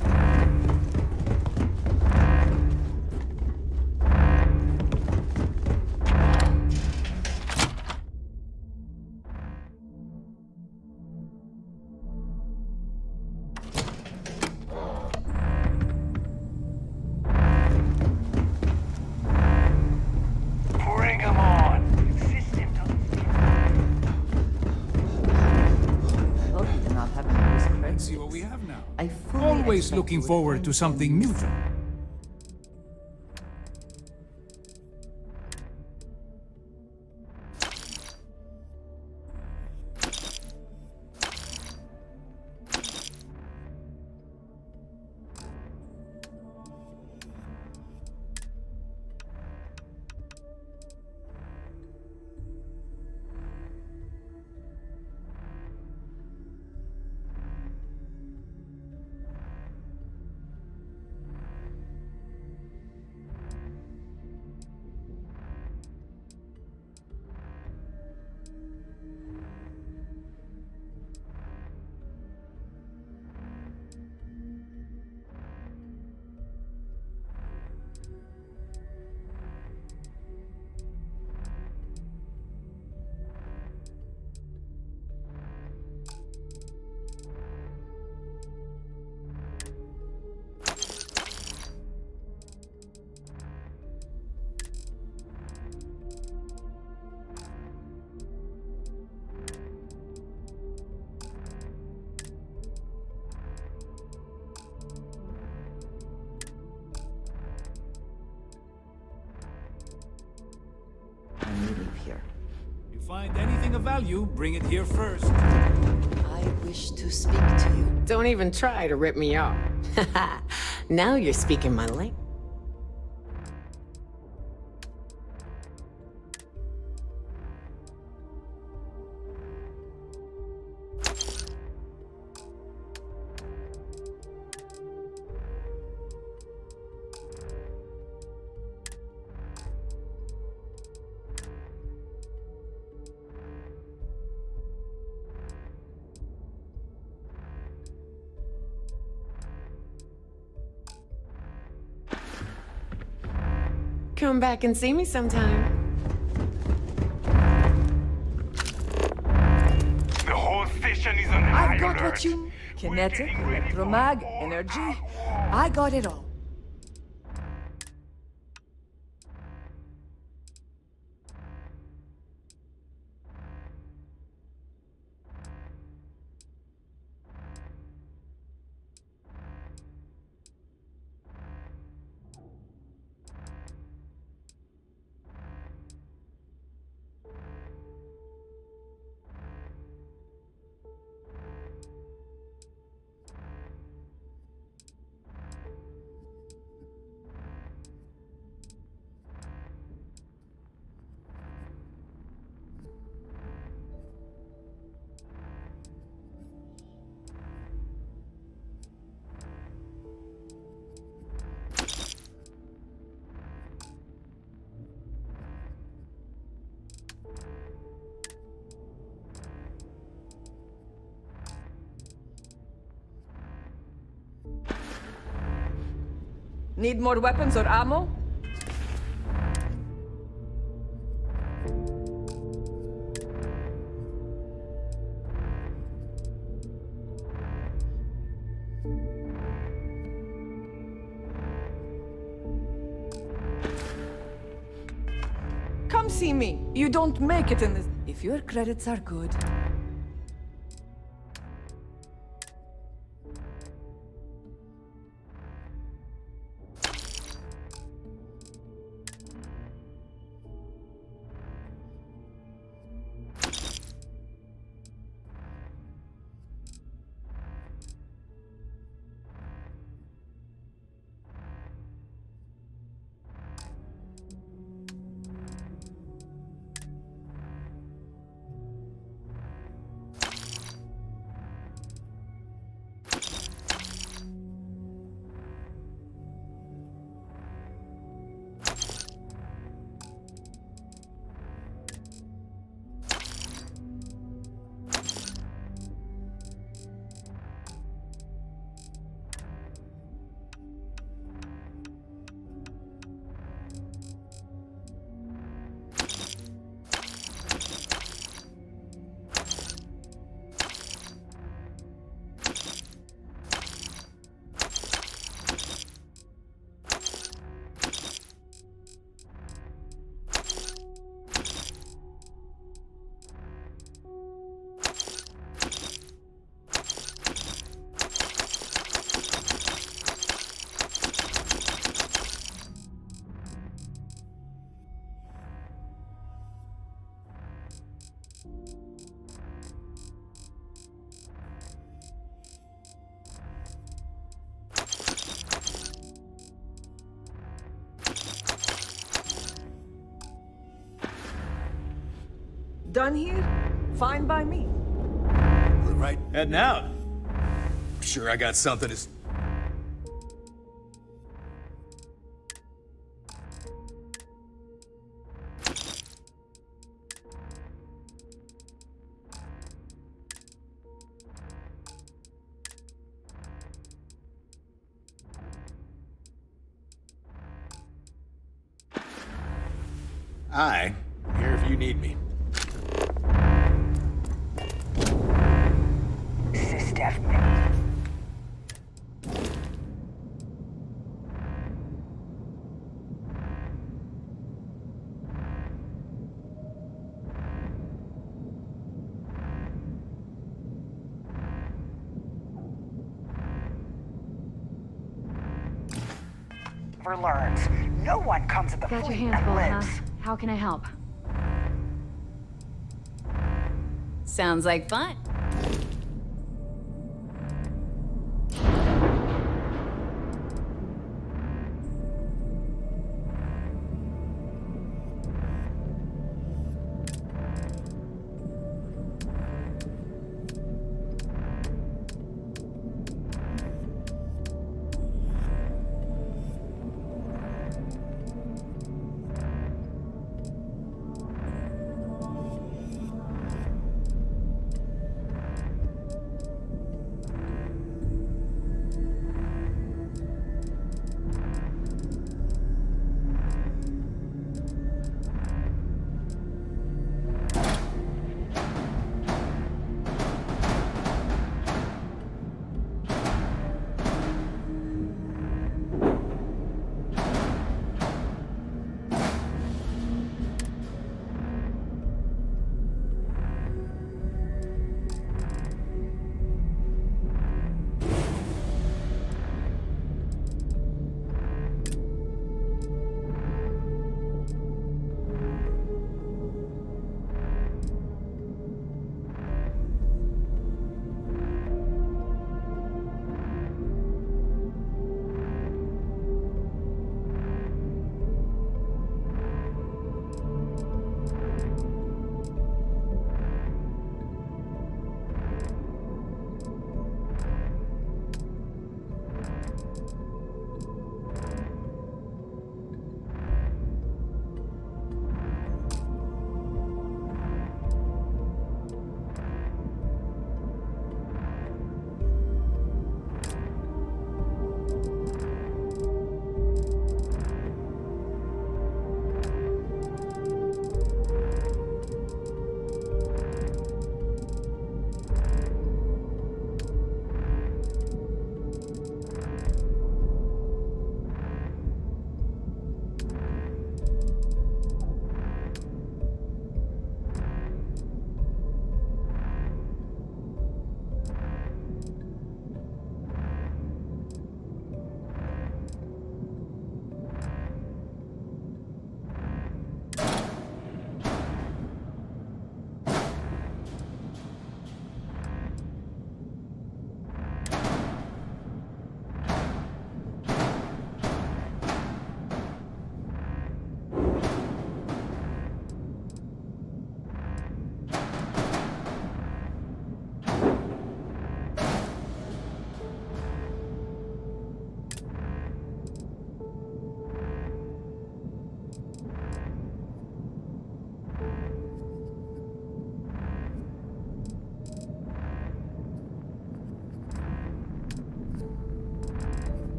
Bring 'em on! Hope you do not have any loose credits. Let's see what we have now. I fully Always expect looking you would forward find to something things- new. When you leave here. If you find anything of value, bring it here first. I wish to speak to you. Don't even try to rip me off. Now you're speaking my language. Come back and see me sometime. The whole station is on high I've got alert. what you... Kinetic, electromag, energy. I got it all. Need more weapons or ammo? Come see me. You don't make it in this. If your credits are good. Done here? Fine by me. Right, heading out. Sure, I got something to. Hi, I'm here if you need me. Never learns. No one comes at the Got your fleet hands and full, lives. huh? How can I help? Sounds like fun.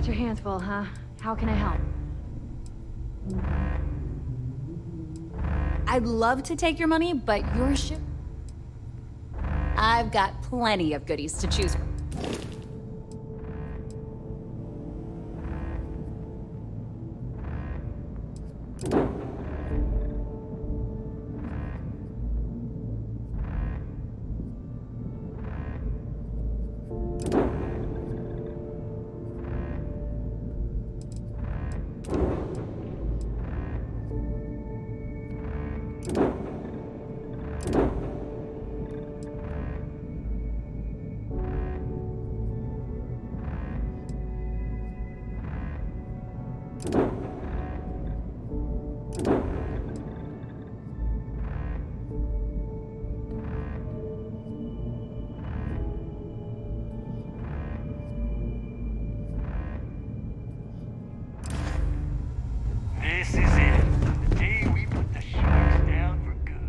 got your hands full, huh? How can I help? I'd love to take your money, but your ship... I've got plenty of goodies to choose from. This is it. The day we put the sharks down for good.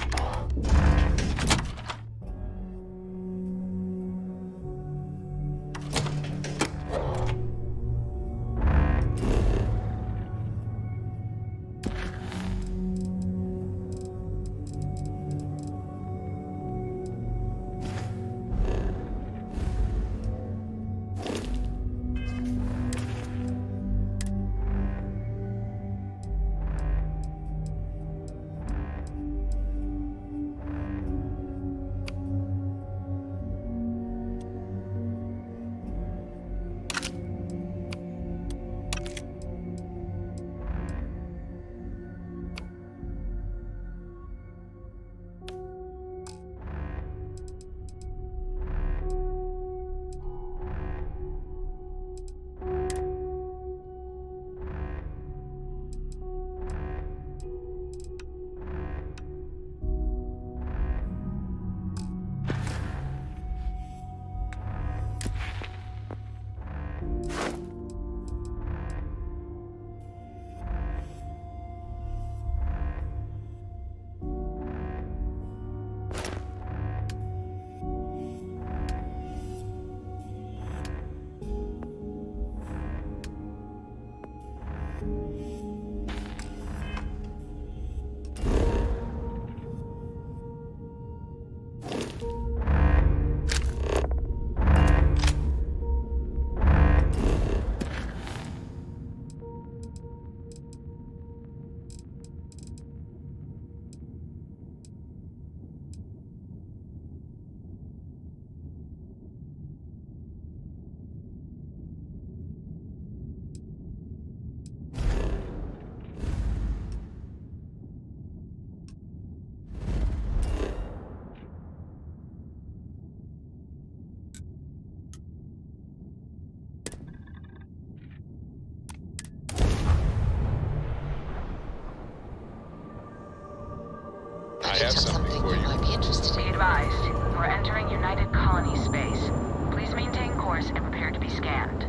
I have something for you. Might be interested in. Be advised, we're entering United Colony space. Please maintain course and prepare to be scanned.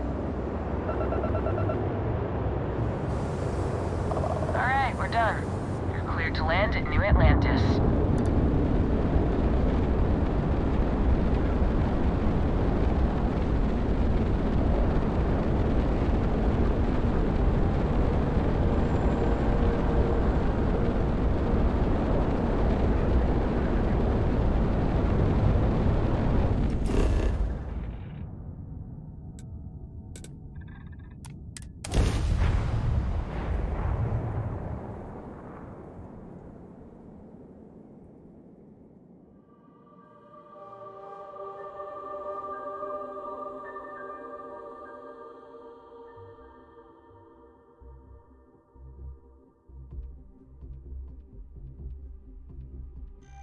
Alright, we're done. You're cleared to land at New Atlantis.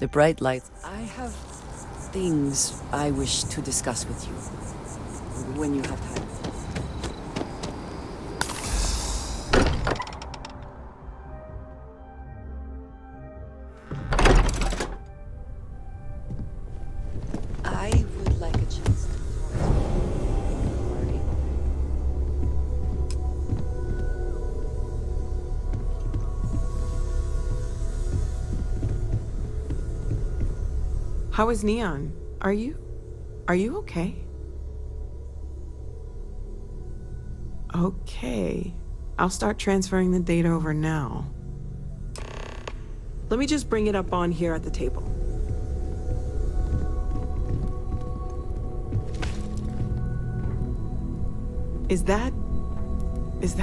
The bright lights. I have things I wish to discuss with you. When you have time. I would like a chance to party. How is Neon? Are you okay? Okay. I'll start transferring the data over now. Let me just bring it up on here at the table. Is that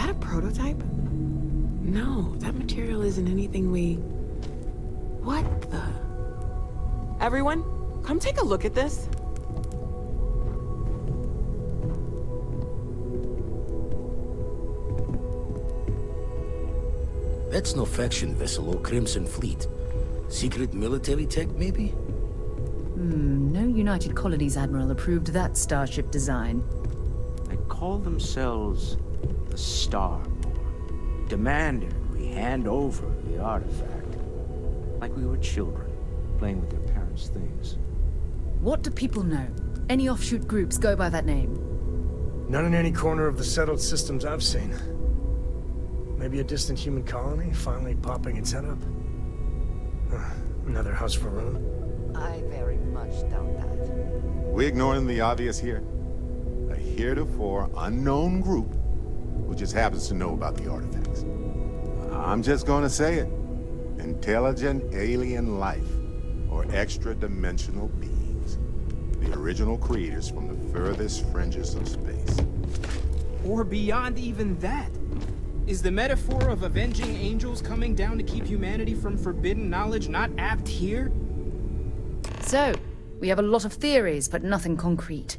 a prototype? No, that material isn't anything we... What the... Everyone, come take a look at this. That's no faction vessel or Crimson Fleet. Secret military tech, maybe? No United Colonies Admiral approved that starship design. They call themselves the Starborn. Demanded we hand over the artifact. Like we were children, playing with their parents' things. What do people know? Any offshoot groups go by that name? None in any corner of the settled systems I've seen. Maybe a distant human colony finally popping its head up? Another house for Rune? I very much doubt that. We ignoring the obvious here? A heretofore unknown group who just happens to know about the artifacts. I'm just gonna say it. Intelligent alien life, or extra-dimensional beings. The original creators from the furthest fringes of space. Or beyond even that. Is the metaphor of avenging angels coming down to keep humanity from forbidden knowledge not apt here? So, we have a lot of theories, but nothing concrete.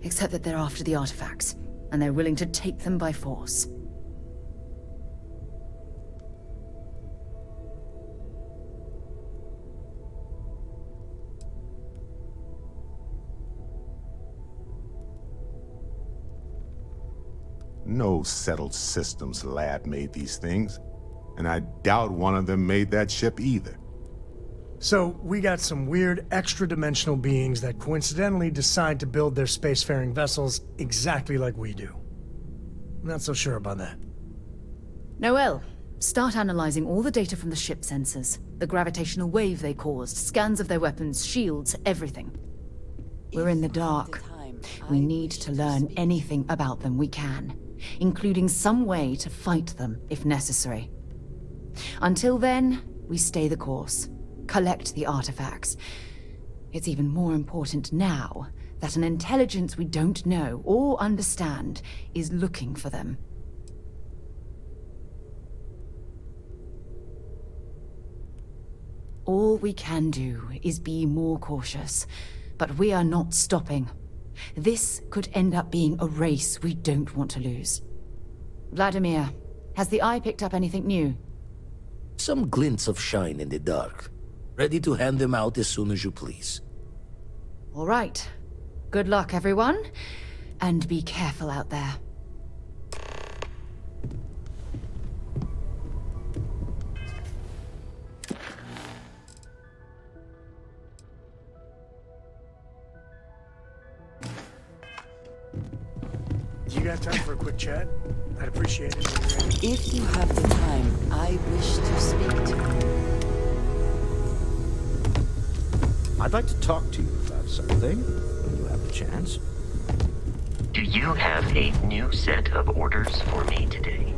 Except that they're after the artifacts, and they're willing to take them by force. No settled systems lab made these things, and I doubt one of them made that ship either. So, we got some weird extra-dimensional beings that coincidentally decide to build their spacefaring vessels exactly like we do. Not so sure about that. Noel, start analyzing all the data from the ship sensors. The gravitational wave they caused, scans of their weapons, shields, everything. We're in the dark. We need to learn anything about them we can, including some way to fight them if necessary. Until then, we stay the course. Collect the artifacts. It's even more important now that an intelligence we don't know or understand is looking for them. All we can do is be more cautious, but we are not stopping. This could end up being a race we don't want to lose. Vladimir, has the Eye picked up anything new? Some glints of shine in the dark. Ready to hand them out as soon as you please. All right. Good luck, everyone. And be careful out there. You got time for a quick chat? I'd appreciate it when you're ready. If you have the time, I wish to speak to you. I'd like to talk to you about something, when you have the chance. Do you have a new set of orders for me today?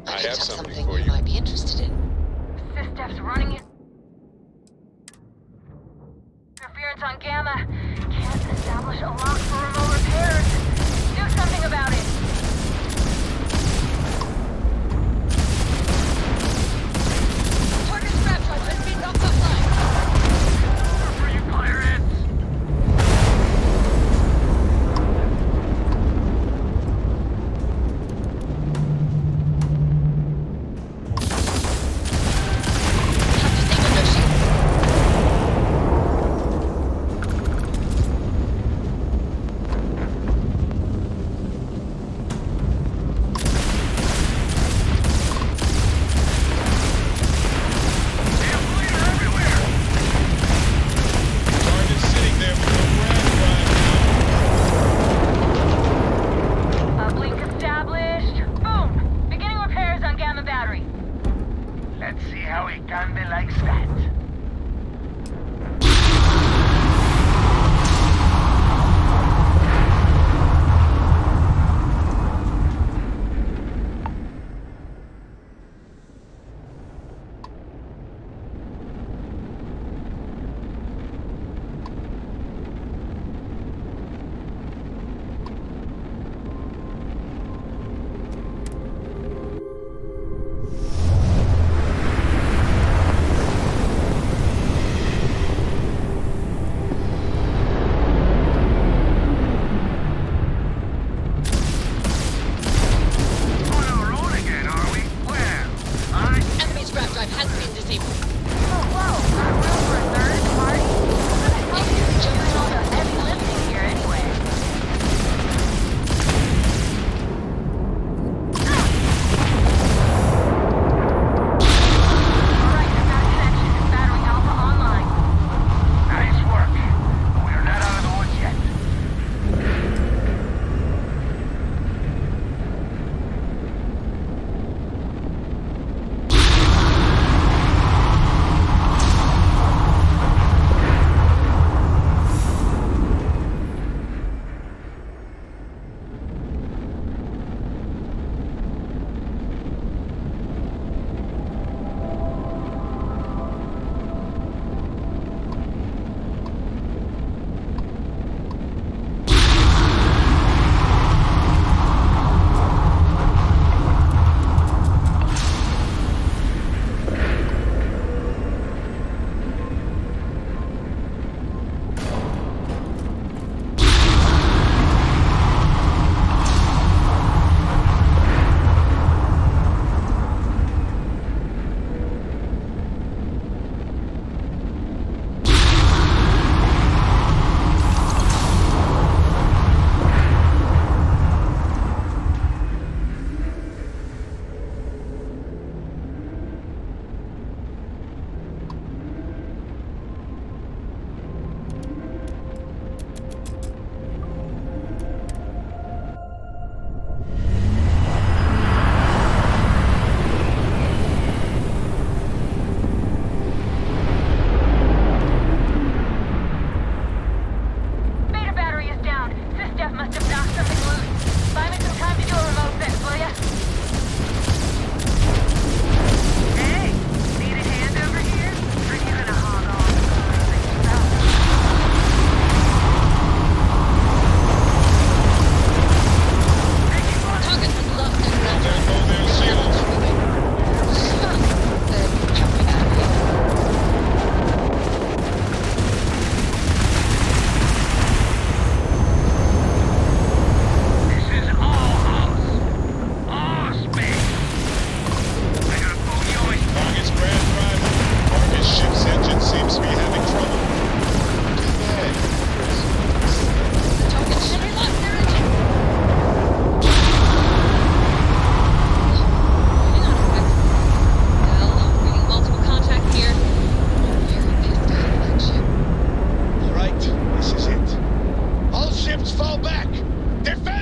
I have something you might be interested in. System's running interference on Gamma. Can't establish a lock for remote repairs. Do something about it. Target snapshot has been knocked offline. Over for you pirates!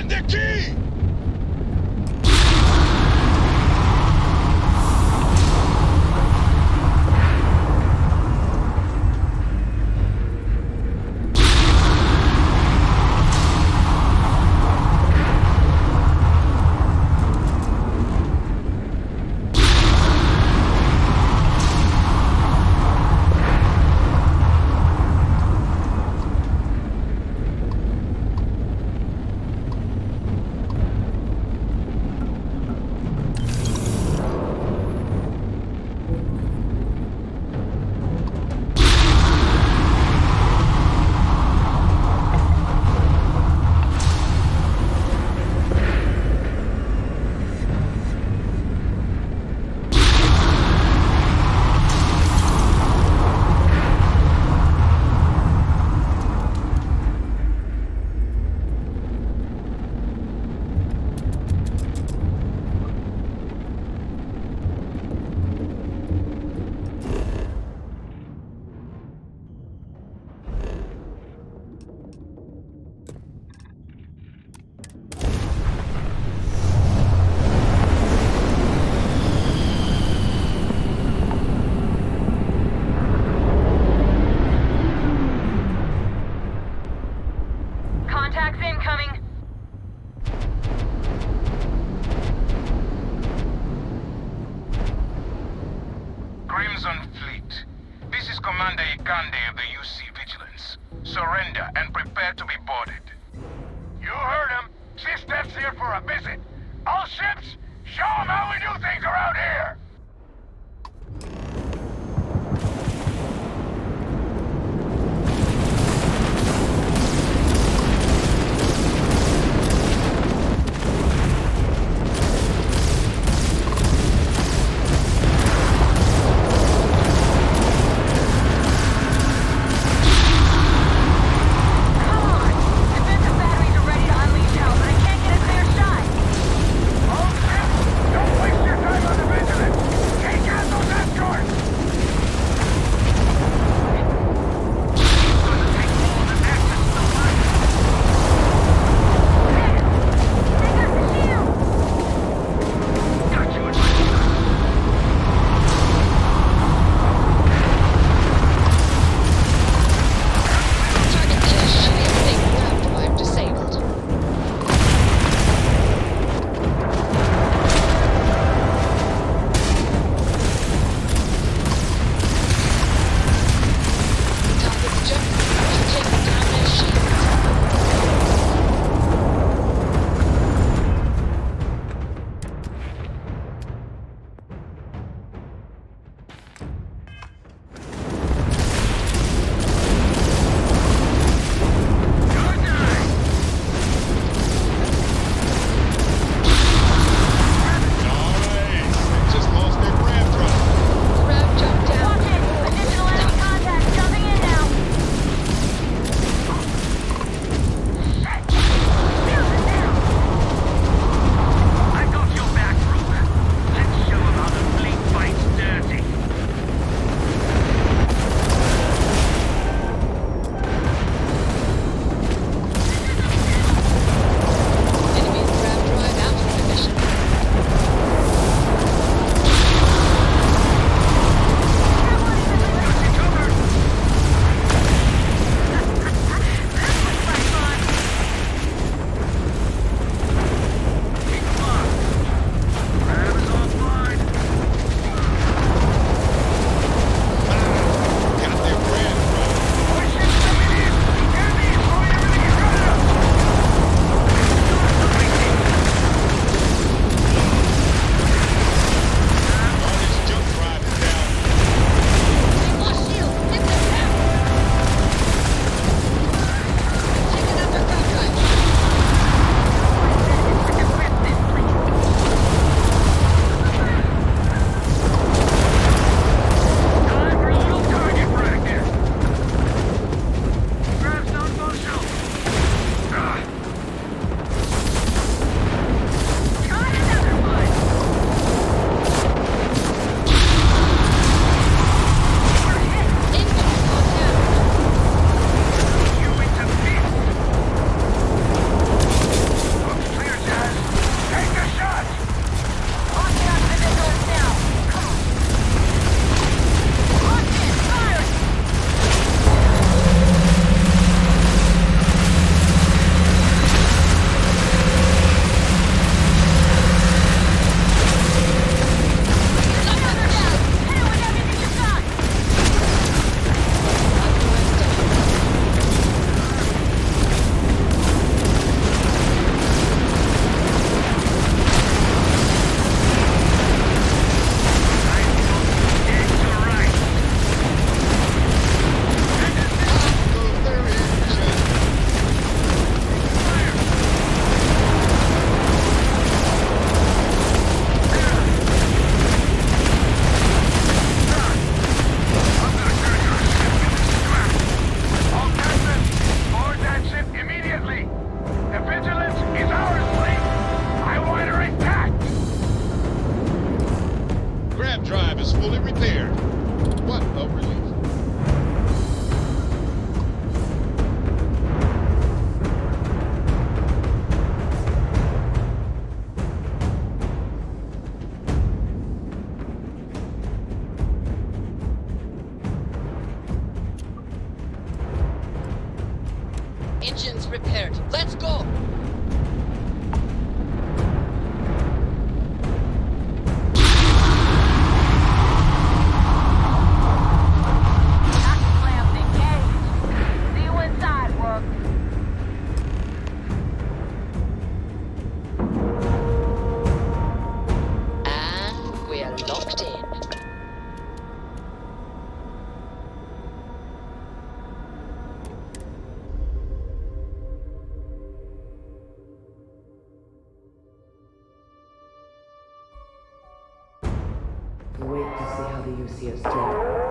Find the key! Contacts incoming. Crimson Fleet. This is Commander Ikande of the UC Vigilance. Surrender and prepare to be boarded. You heard him. C-Step's here for a visit. All ships, show him how we do things around here! Don't waste your time on the Vigilant! Wait to see how the UCS turn.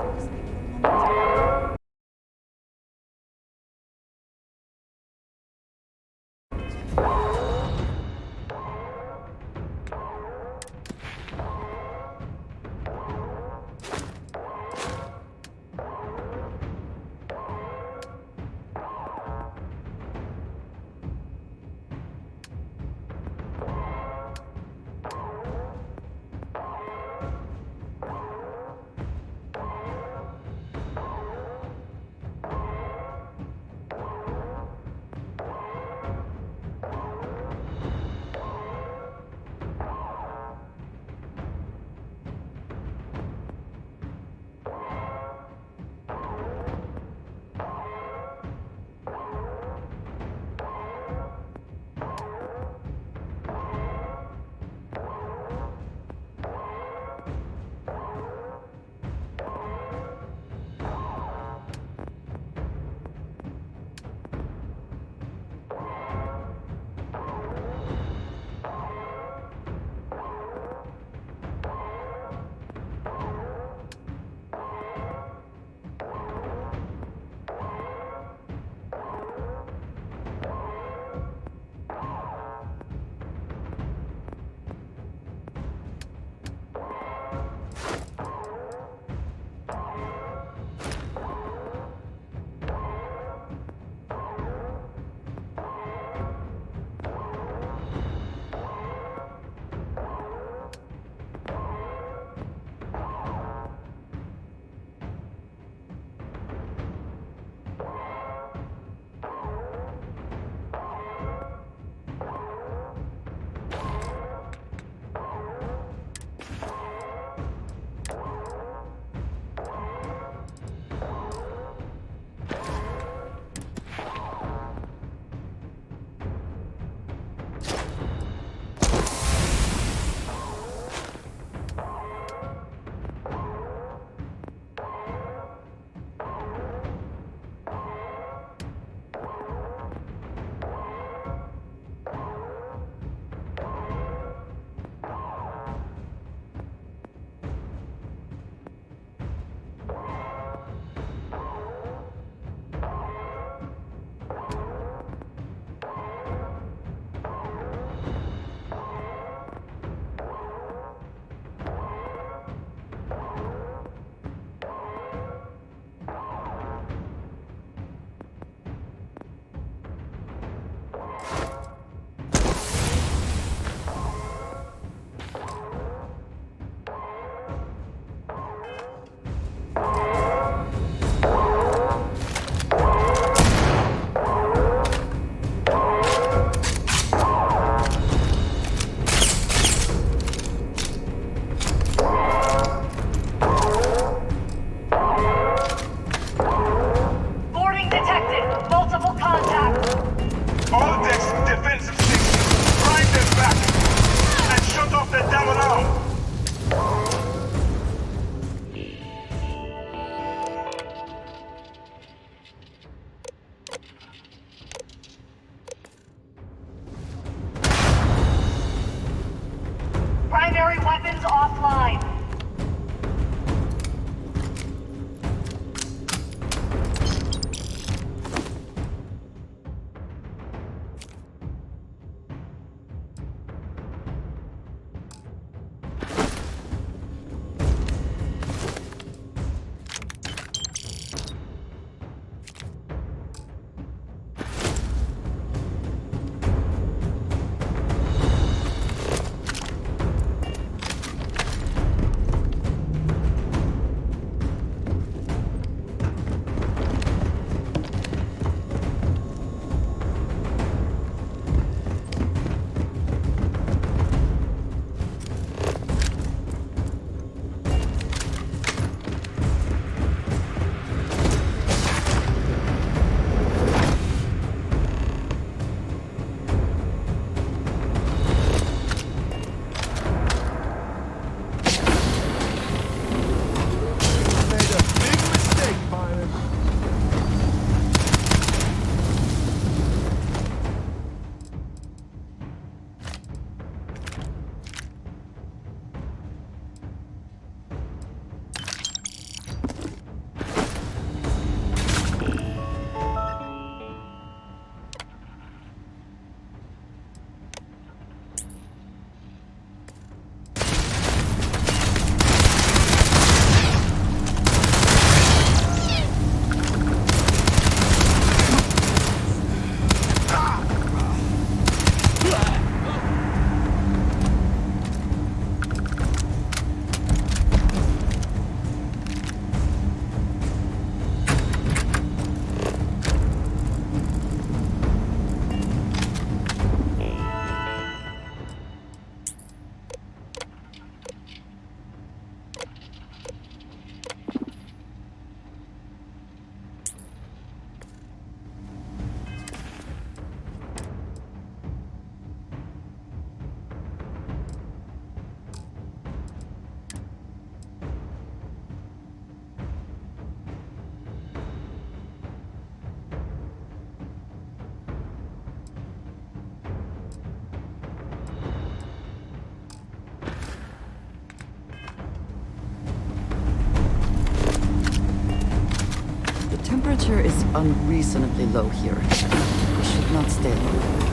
pressure is unreasonably low here. We should not stay long.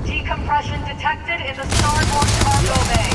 Decompression detected in the starboard cargo bay.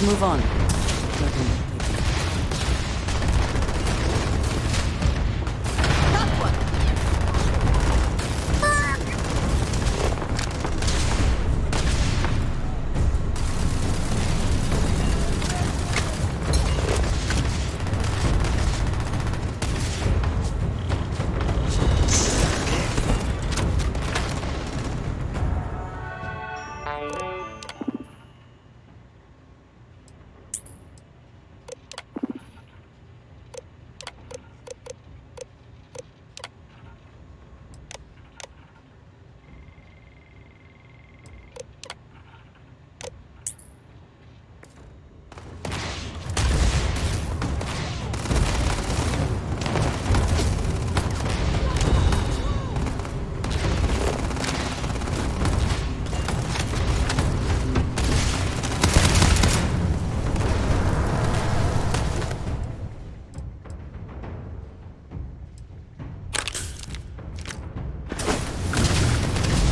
move on.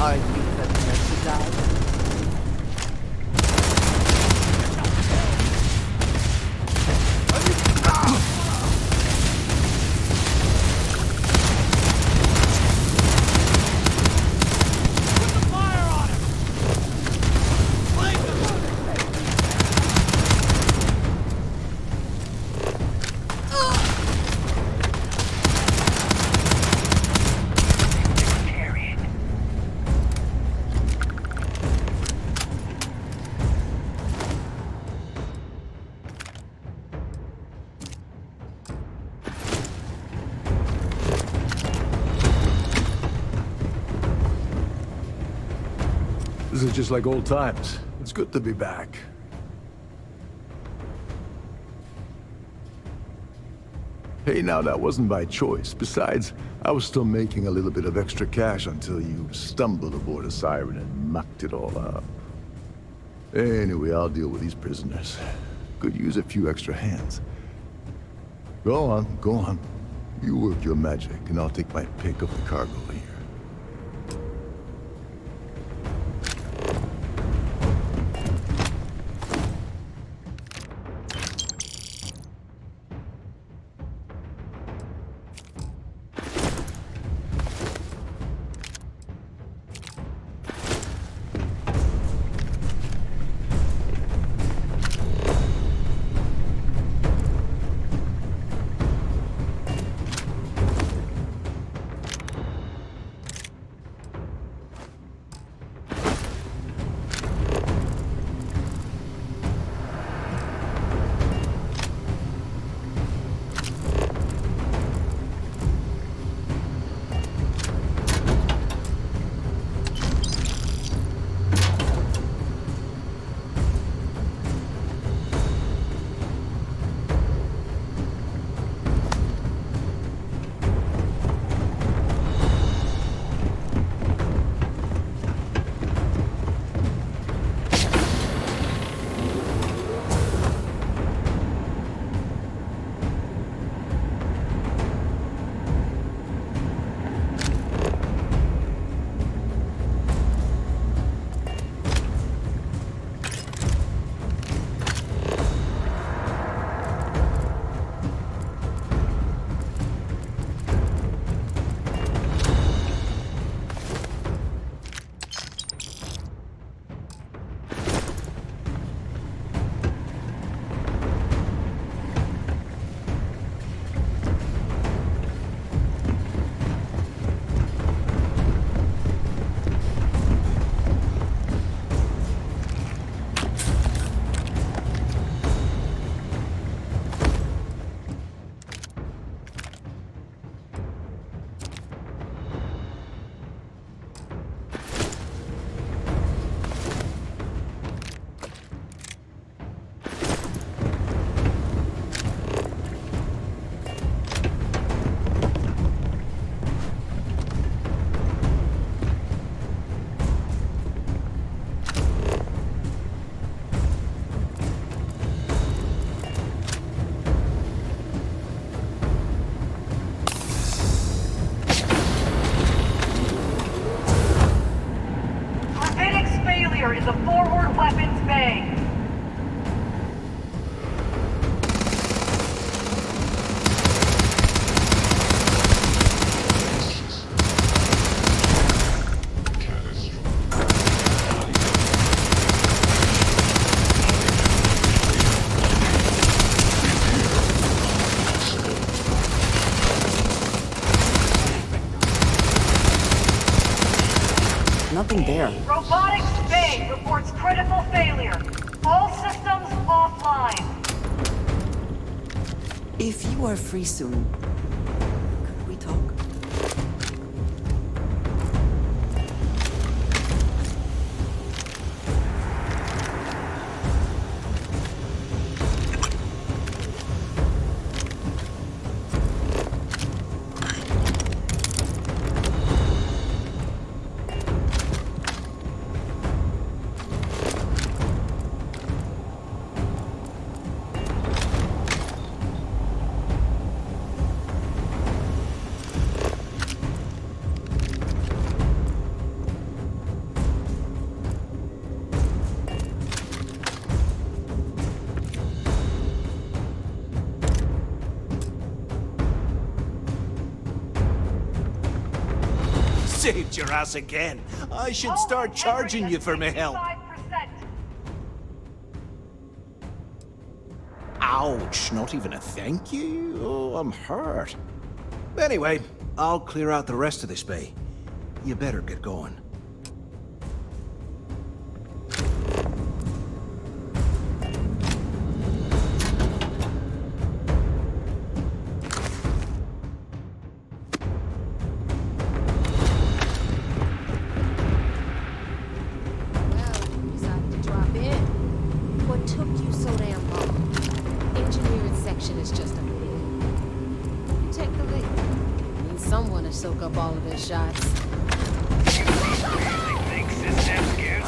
Are you prepared to die? This is just like old times. It's good to be back. Hey, now that wasn't by choice. Besides, I was still making a little bit of extra cash until you stumbled aboard a siren and mucked it all up. Anyway, I'll deal with these prisoners. Could use a few extra hands. Go on, go on. You work your magic, and I'll take my pick of the cargo here. nothing there. Robotics Bay reports critical failure. All systems offline. If you are free soon, could we talk? Saved your ass again. I should start charging you for my help. 5%. Ouch, not even a thank you? Oh, I'm hurt. Anyway, I'll clear out the rest of this bay. You better get going. What took you so damn long? Engineering section is just a bit. You take the lead. I need someone to soak up all of their shots. Thanks, this damn scared.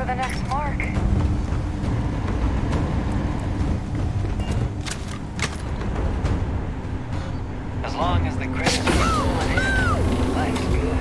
the next mark. As long as the credits are pulling in, life's good.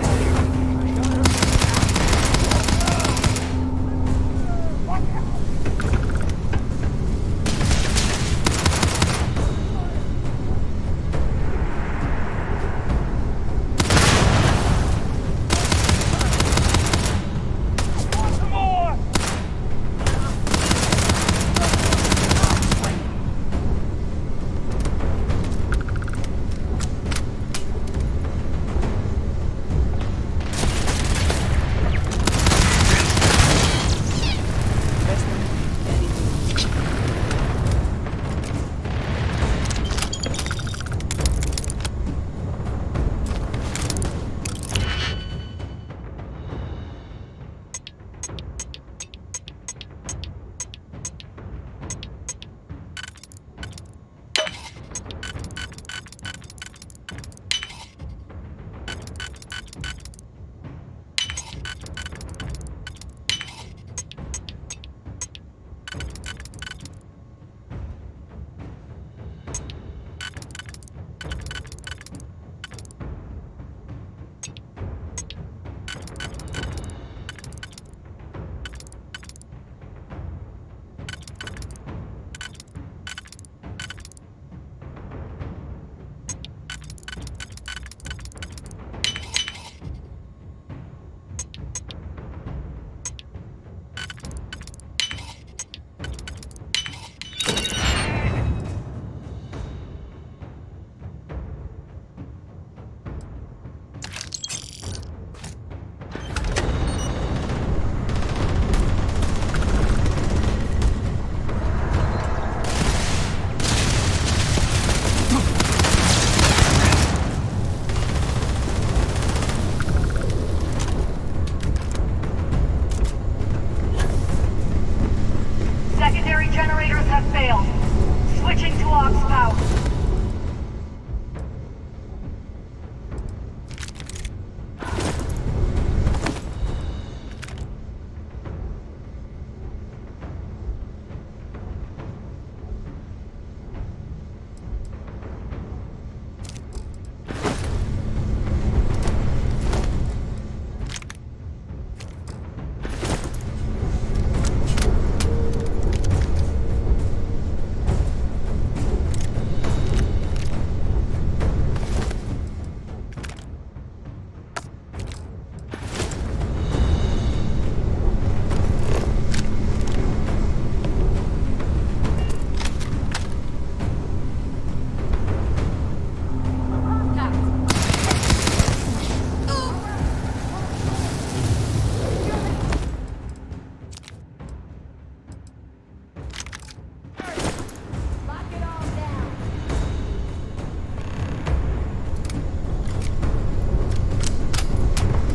Secondary generators have failed. Switching to aux power.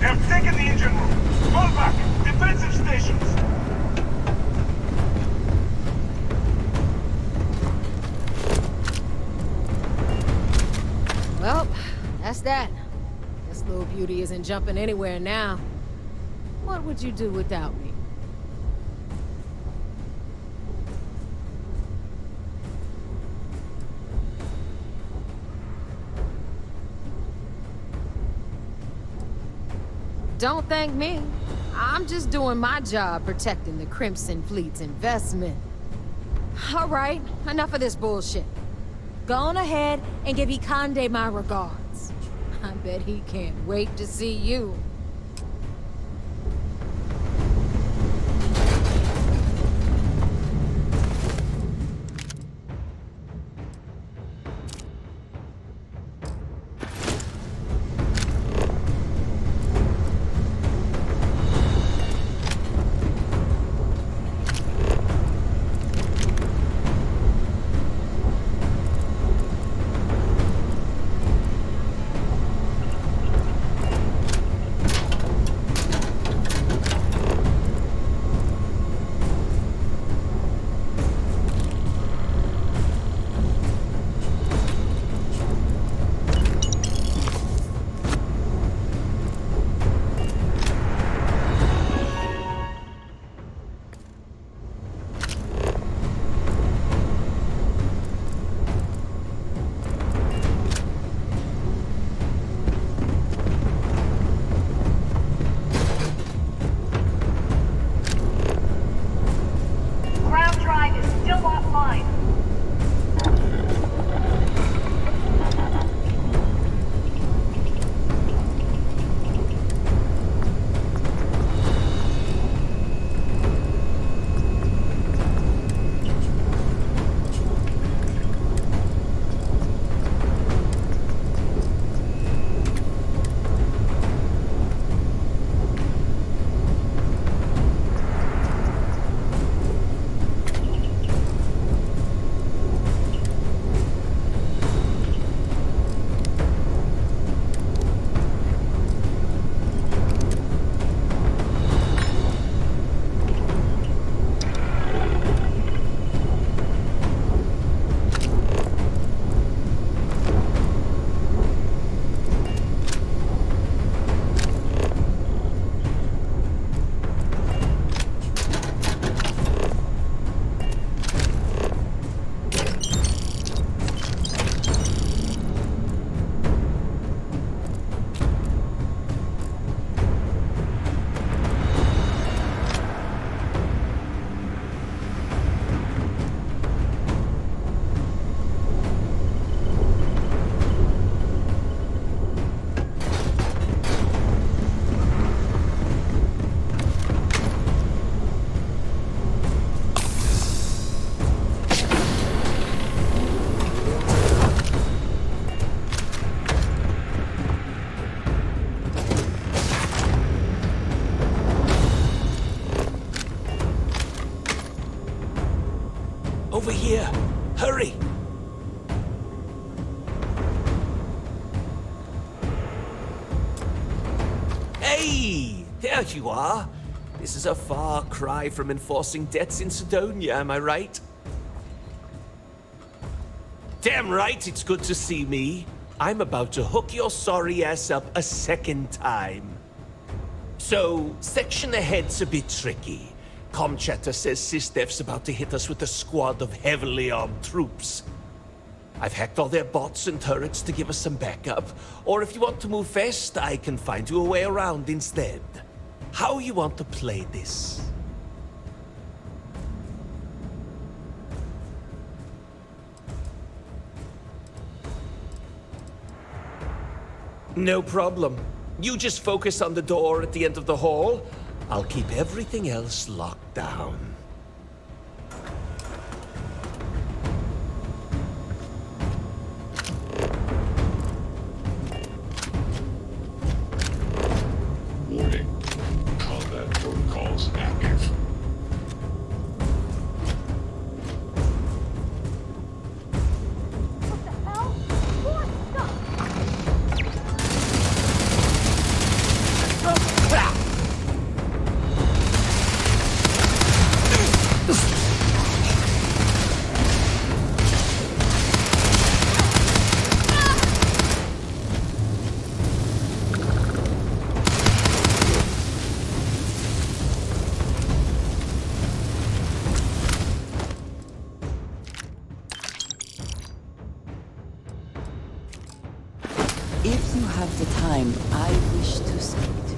They've taken the engine room. Fall back. Defensive stations. Well, that's that. This little beauty isn't jumping anywhere now. What would you do without me? Don't thank me. I'm just doing my job protecting the Crimson Fleet's investment. All right, enough of this bullshit. Go on ahead and give Ikande my regards. I bet he can't wait to see you. here. Hurry! Hey! There you are. This is a far cry from enforcing debts in Sidonia, am I right? Damn right, it's good to see me. I'm about to hook your sorry ass up a second time. So, section ahead's a bit tricky. Comm chatter says SysDef's about to hit us with a squad of heavily armed troops. I've hacked all their bots and turrets to give us some backup, or if you want to move fast, I can find you a way around instead. How you want to play this? No problem. You just focus on the door at the end of the hall. I'll keep everything else locked down. Warning. Combat protocols active. If you have the time, I wish to speak to you.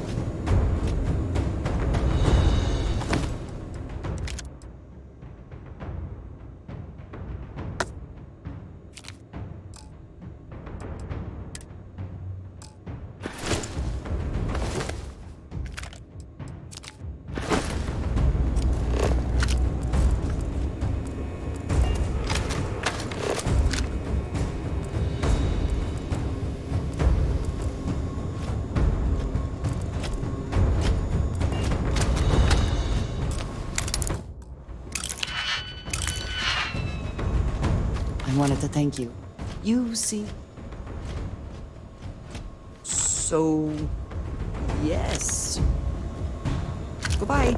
I wanted to thank you. You see... So... yes. Goodbye.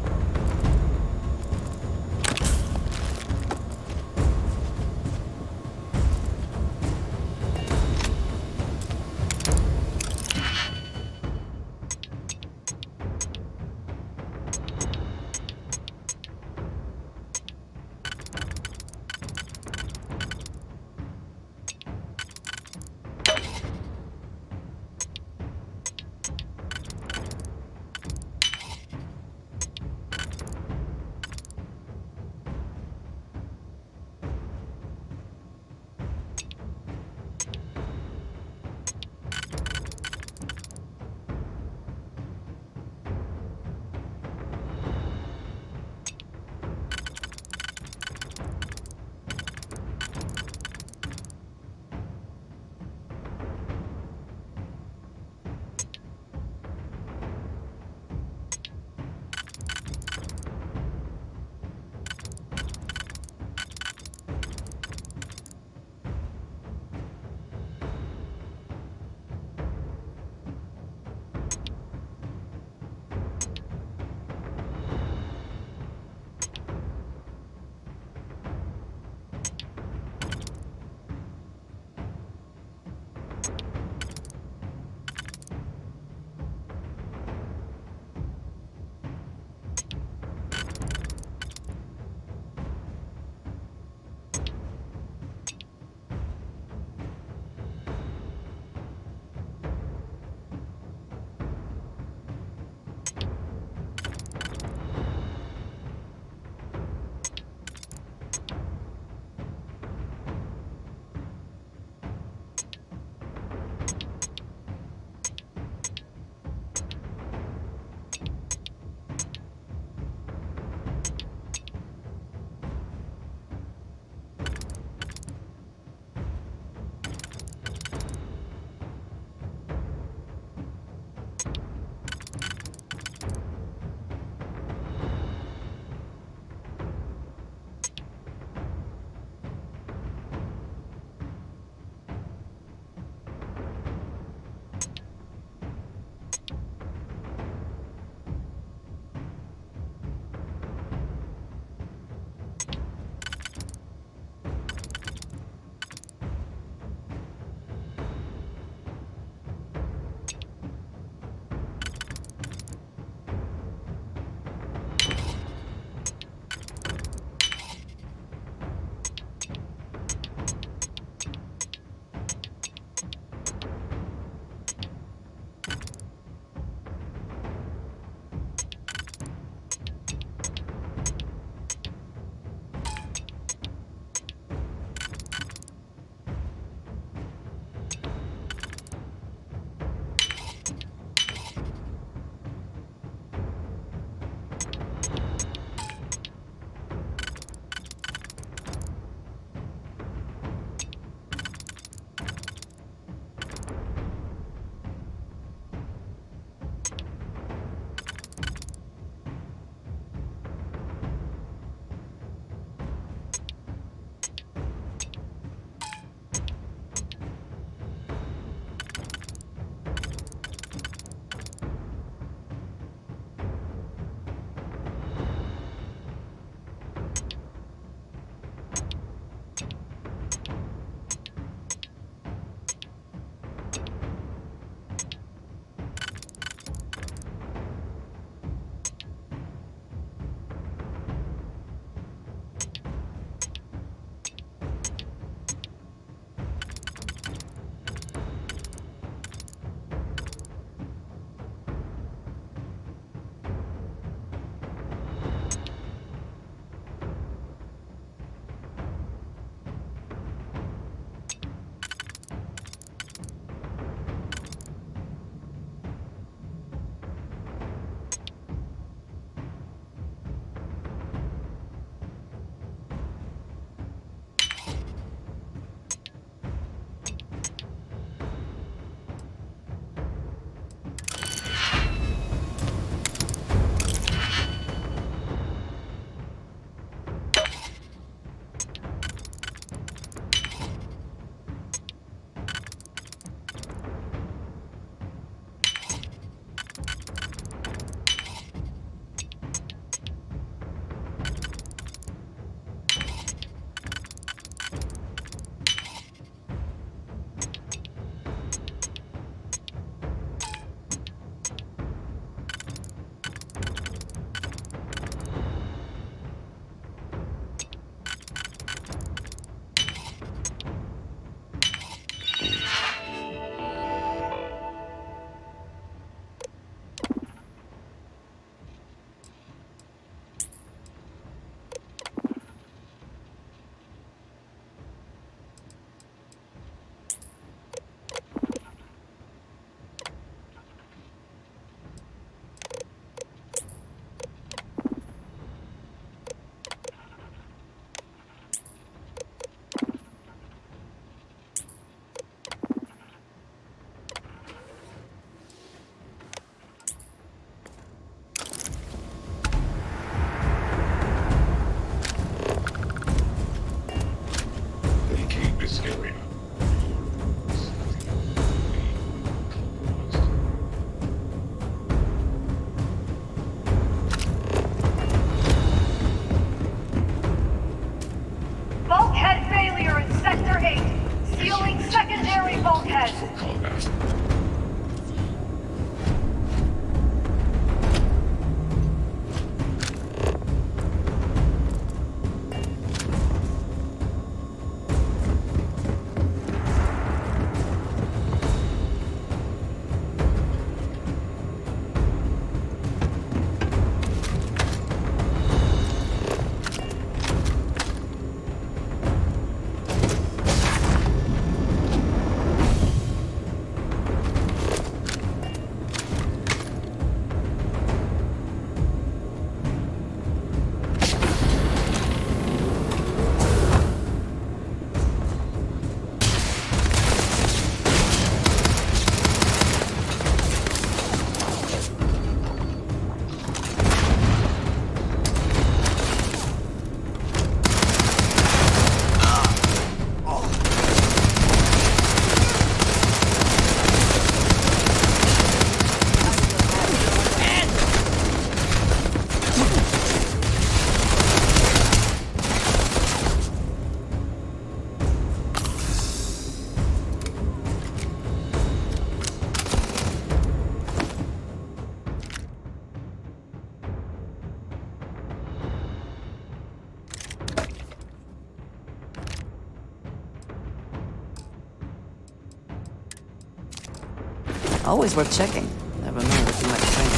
Always worth checking. Never know what you might find.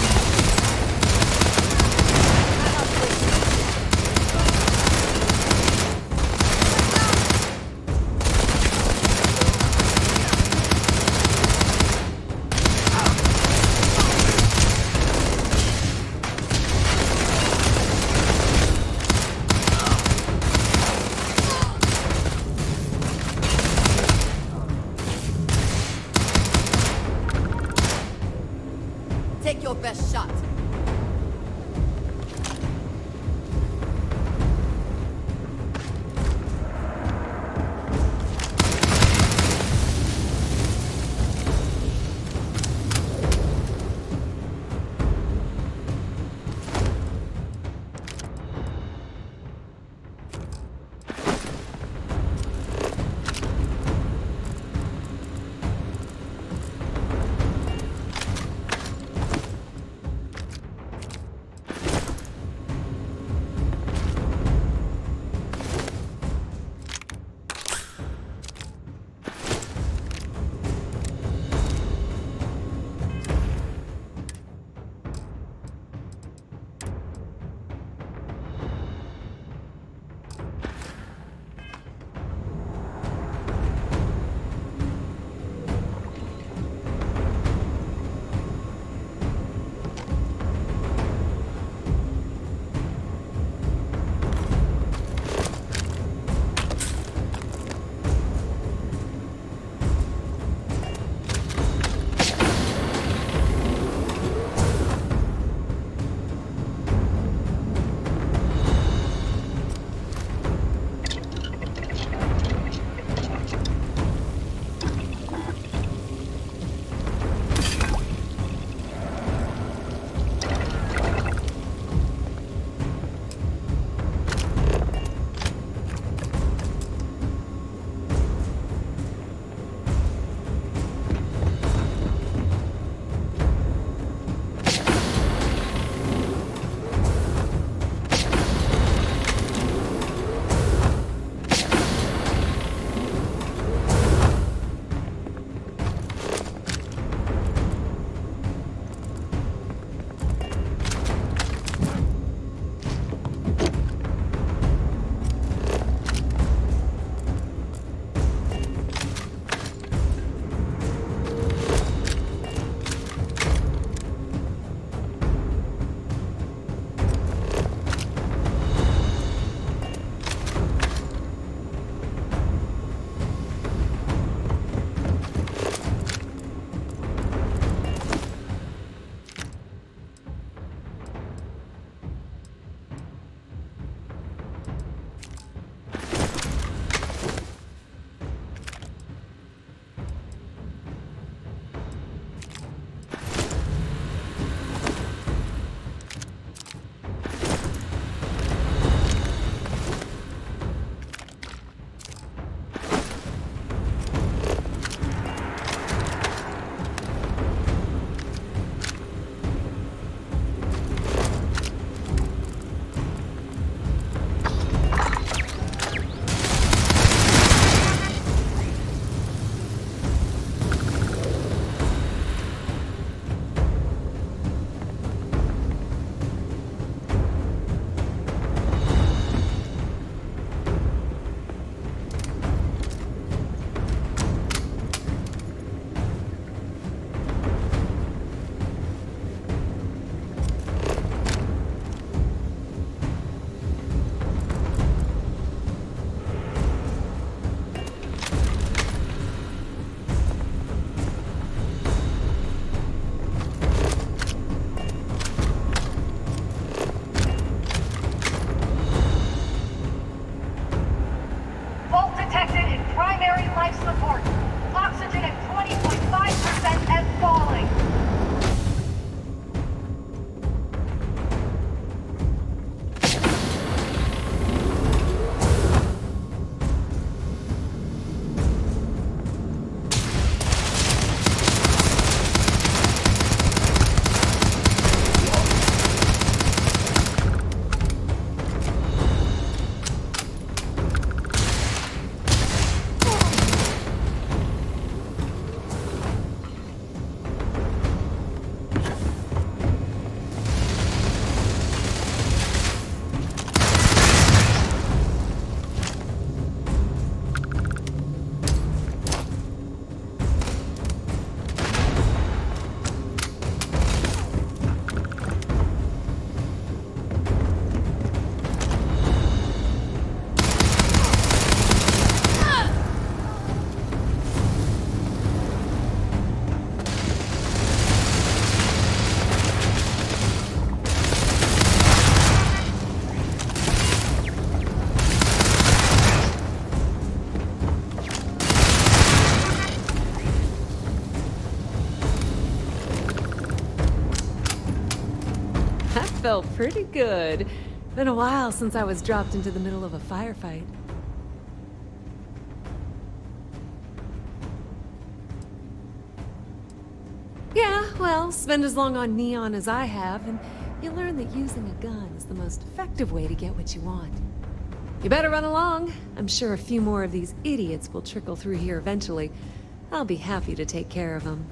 Take your best shot. felt pretty good. Been a while since I was dropped into the middle of a firefight. Yeah, well, spend as long on neon as I have, and you'll learn that using a gun is the most effective way to get what you want. You better run along. I'm sure a few more of these idiots will trickle through here eventually. I'll be happy to take care of them.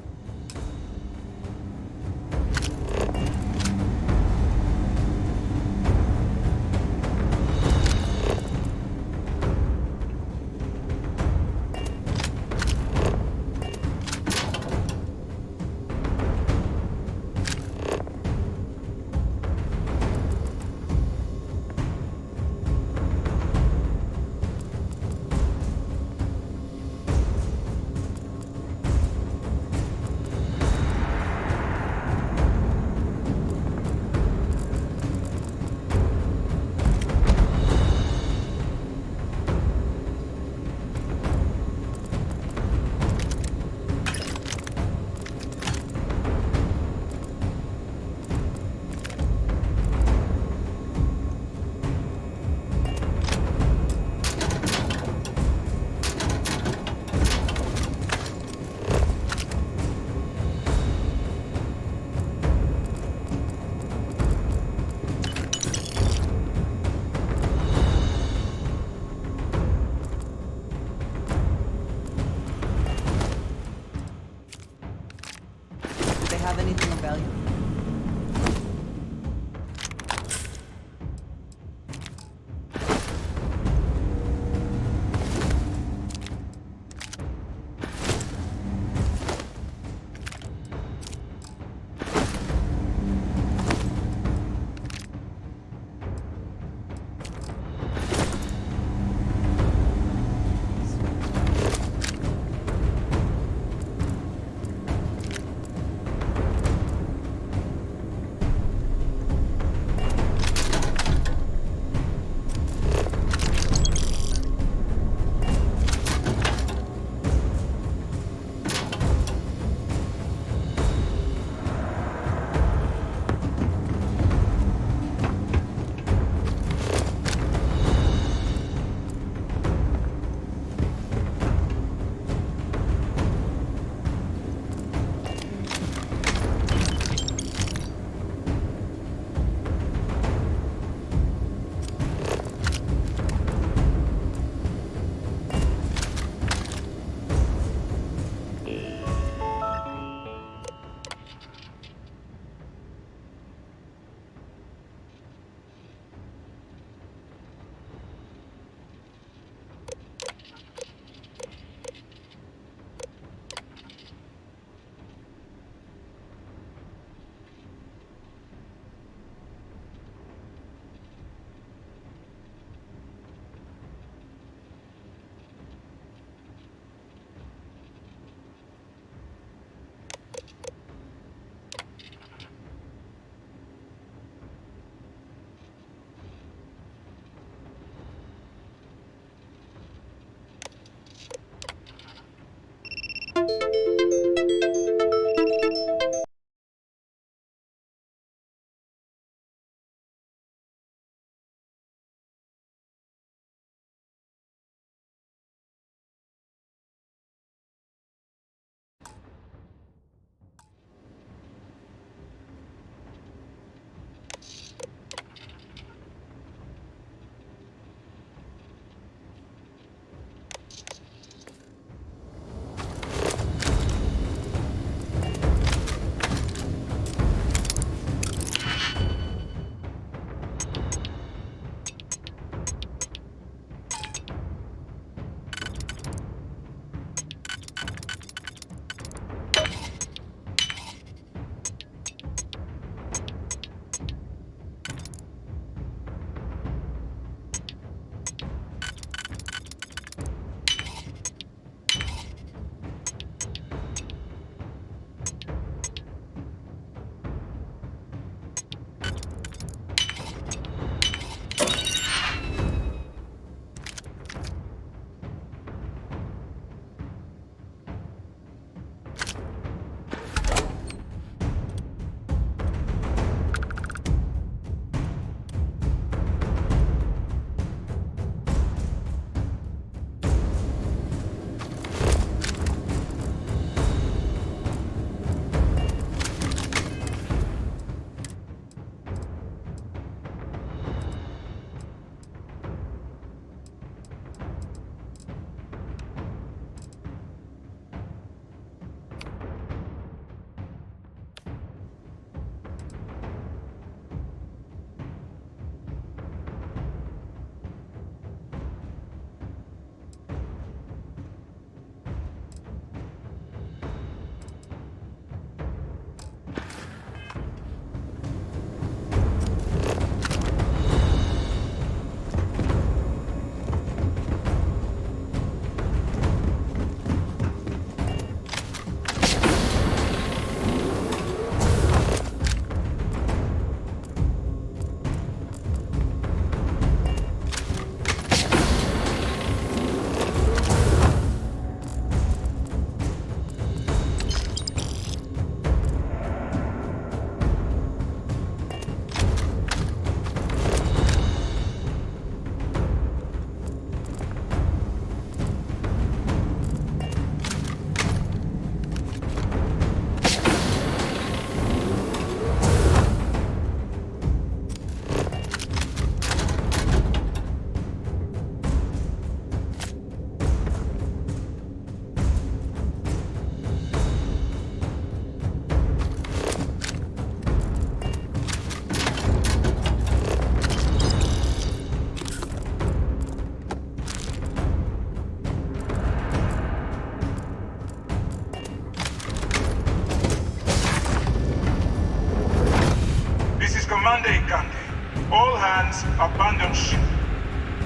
Commander Ikande. All hands abandon ship.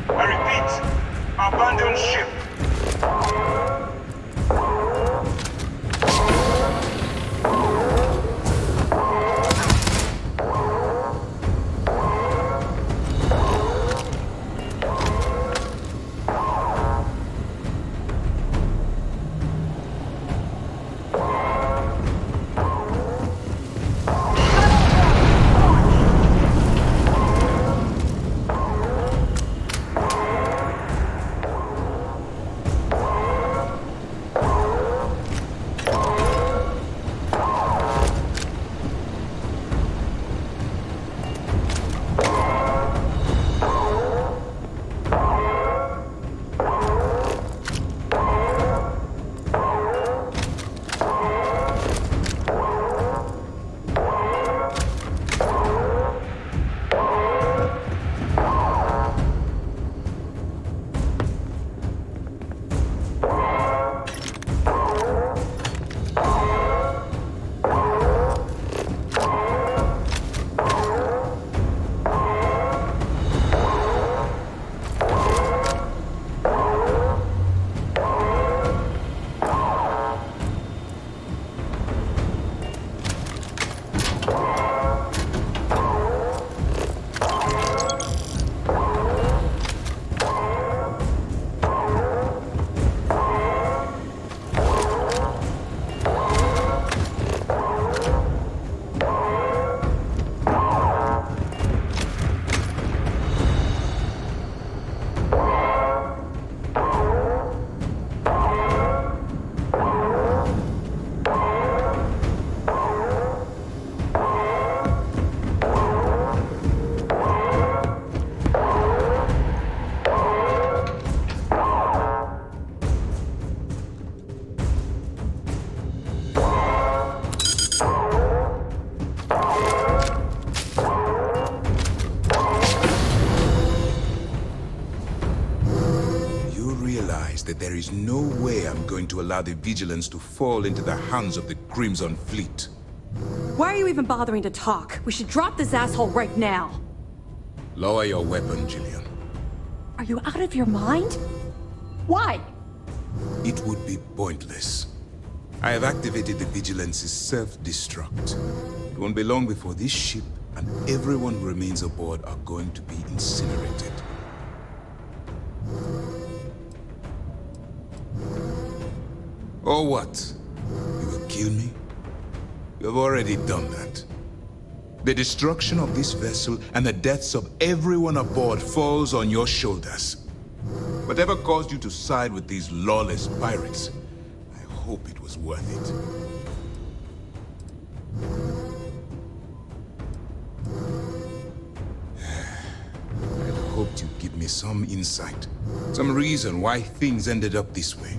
I repeat, abandon ship. That there is no way I'm going to allow the Vigilance to fall into the hands of the Crimson Fleet. Why are you even bothering to talk? We should drop this asshole right now. Lower your weapon, Jillian. Are you out of your mind? Why? It would be pointless. I have activated the Vigilance's self-destruct. It won't be long before this ship and everyone who remains aboard are going to be incinerated. Or what? You will kill me? You have already done that. The destruction of this vessel and the deaths of everyone aboard falls on your shoulders. Whatever caused you to side with these lawless pirates, I hope it was worth it. I'd hoped you'd give me some insight, some reason why things ended up this way.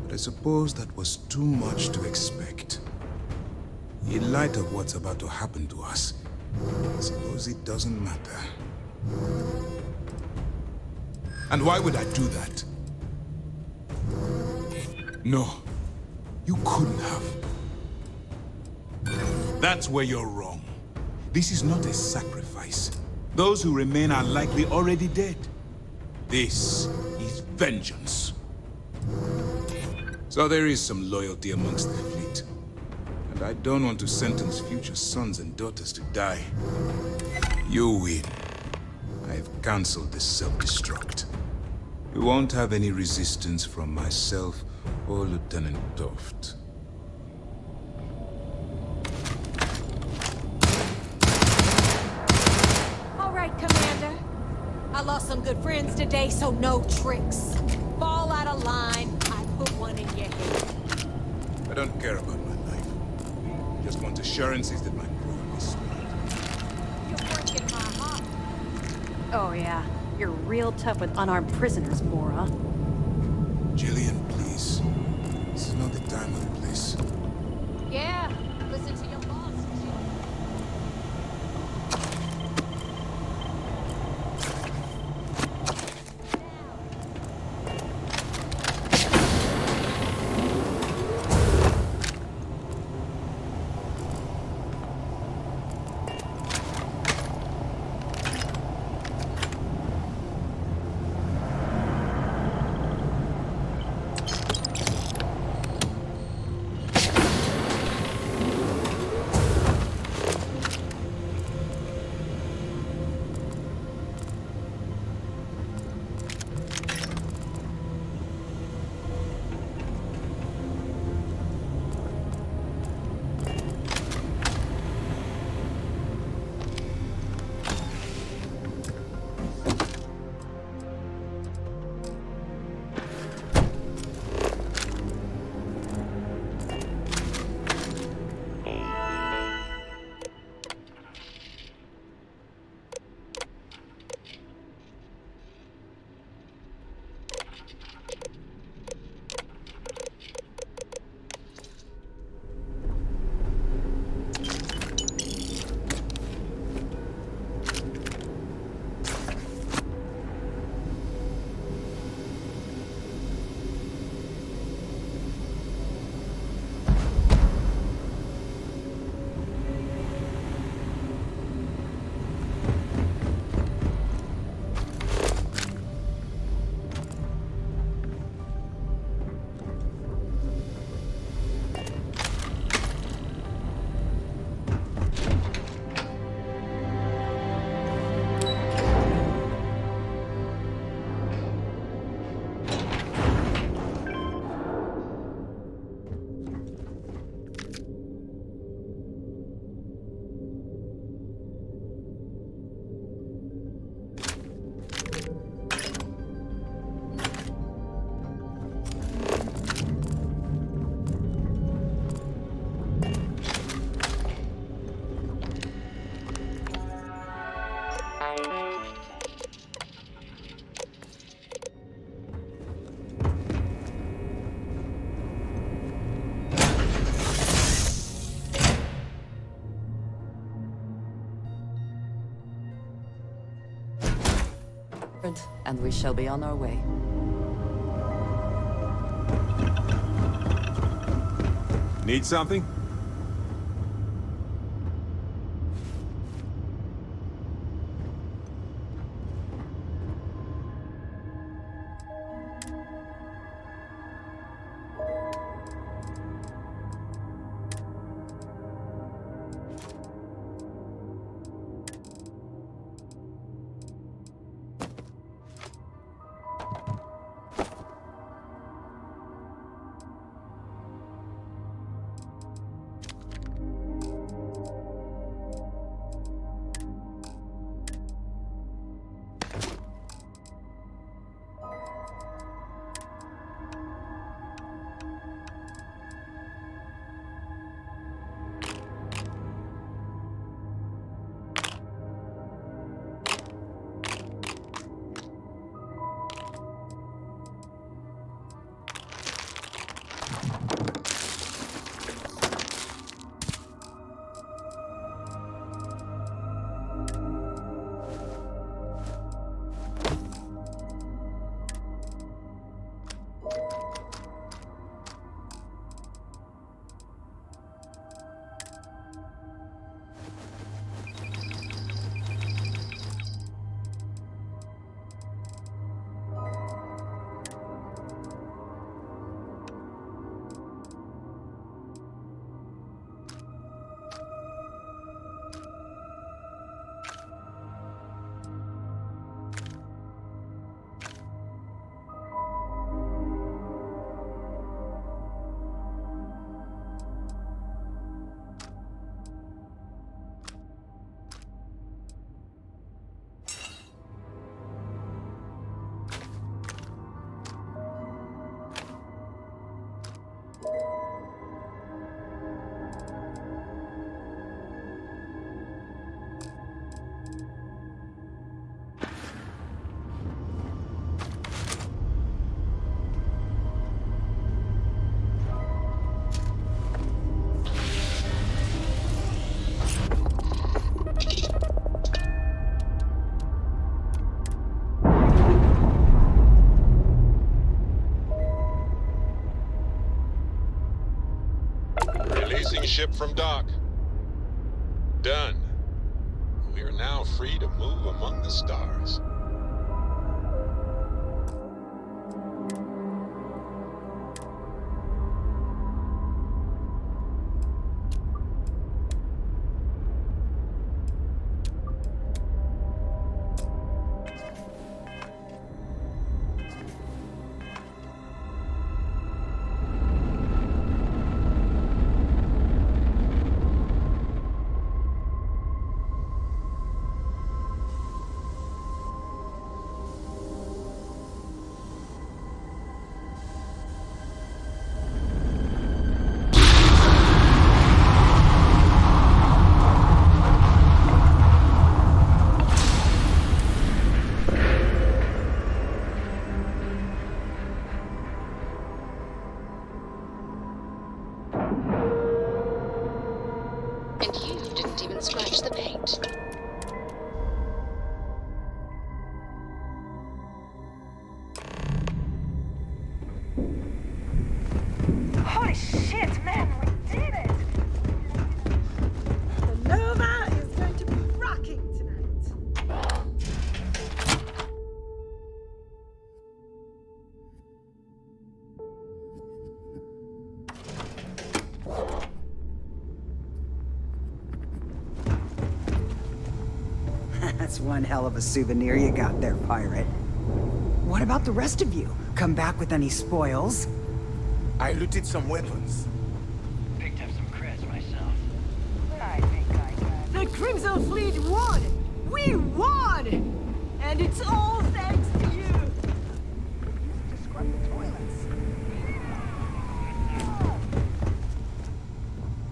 But I suppose that was too much to expect. In light of what's about to happen to us, I suppose it doesn't matter. And why would I do that? No, you couldn't have. That's where you're wrong. This is not a sacrifice. Those who remain are likely already dead. This is vengeance. So there is some loyalty amongst the fleet. And I don't want to sentence future sons and daughters to die. You win. I've cancelled the self-destruct. You won't have any resistance from myself or Lieutenant Toft. All right, Commander. I lost some good friends today, so no tricks. Fall out of line, I put one in your head. I don't care about my life. I just want assurances that my crew is smart. You're breaking my heart. Oh yeah, you're real tough with unarmed prisoners, Bora. Jillian, please. This is not the time or the place. Yeah, listen to your boss. And we shall be on our way. Need something? Ship from dock. Done. We are now free to move among the stars. And you didn't even scratch the paint. Holy shit, man, we did it! The Nova is going to be rocking tonight. That's one hell of a souvenir you got there, pirate. What about the rest of you? Come back with any spoils? I looted some weapons. Picked up some creds myself. I think I got The Crimson Fleet won! We won! And it's all thanks to you!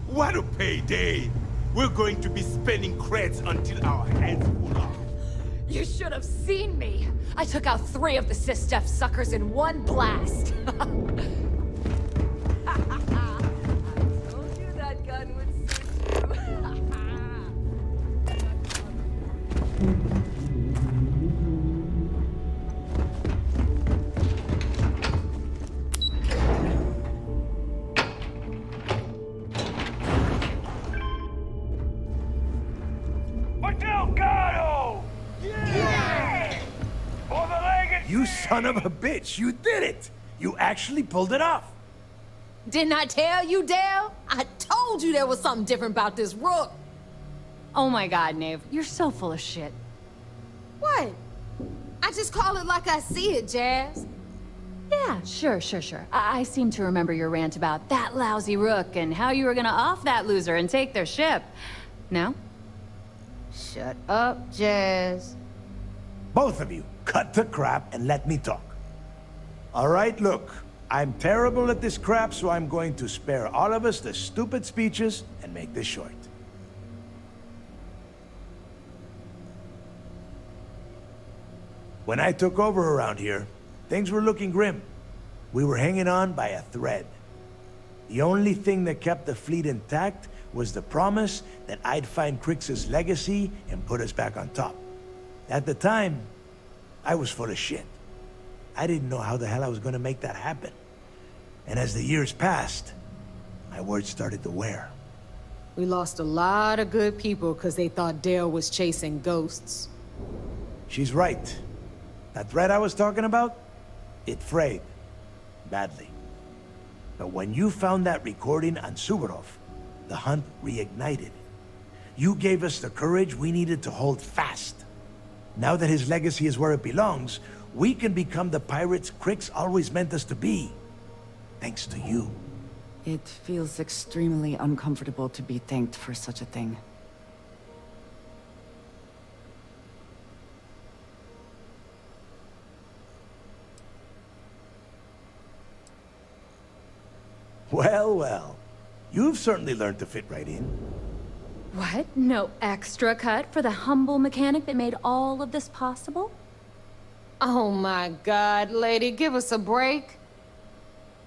What a payday! We're going to be spending creds until our heads fall off. You should have seen me! I took out 3 of the Sistef suckers in one blast! I told you that gun would suit you. You son of a bitch, you did it! You actually pulled it off! Didn't I tell you, Dale? I told you there was something different about this rook. Oh my god, Nave, you're so full of shit. What? I just call it like I see it, Jazz. Yeah, sure. I seem to remember your rant about that lousy rook and how you were gonna off that loser and take their ship. No? Shut up, Jazz. Both of you, cut the crap and let me talk. All right, look. I'm terrible at this crap, so I'm going to spare all of us the stupid speeches and make this short. When I took over around here, things were looking grim. We were hanging on by a thread. The only thing that kept the fleet intact was the promise that I'd find Crix's legacy and put us back on top. At the time, I was full of shit. I didn't know how the hell I was gonna make that happen. And as the years passed, my words started to wear. We lost a lot of good people because they thought Dale was chasing ghosts. She's right. That thread I was talking about, it frayed. Badly. But when you found that recording on Suvorov, the hunt reignited. You gave us the courage we needed to hold fast. Now that his legacy is where it belongs, we can become the pirates Crix always meant us to be. Thanks to you. It feels extremely uncomfortable to be thanked for such a thing. Well. You've certainly learned to fit right in. What? No extra cut for the humble mechanic that made all of this possible? Oh my god, lady, give us a break.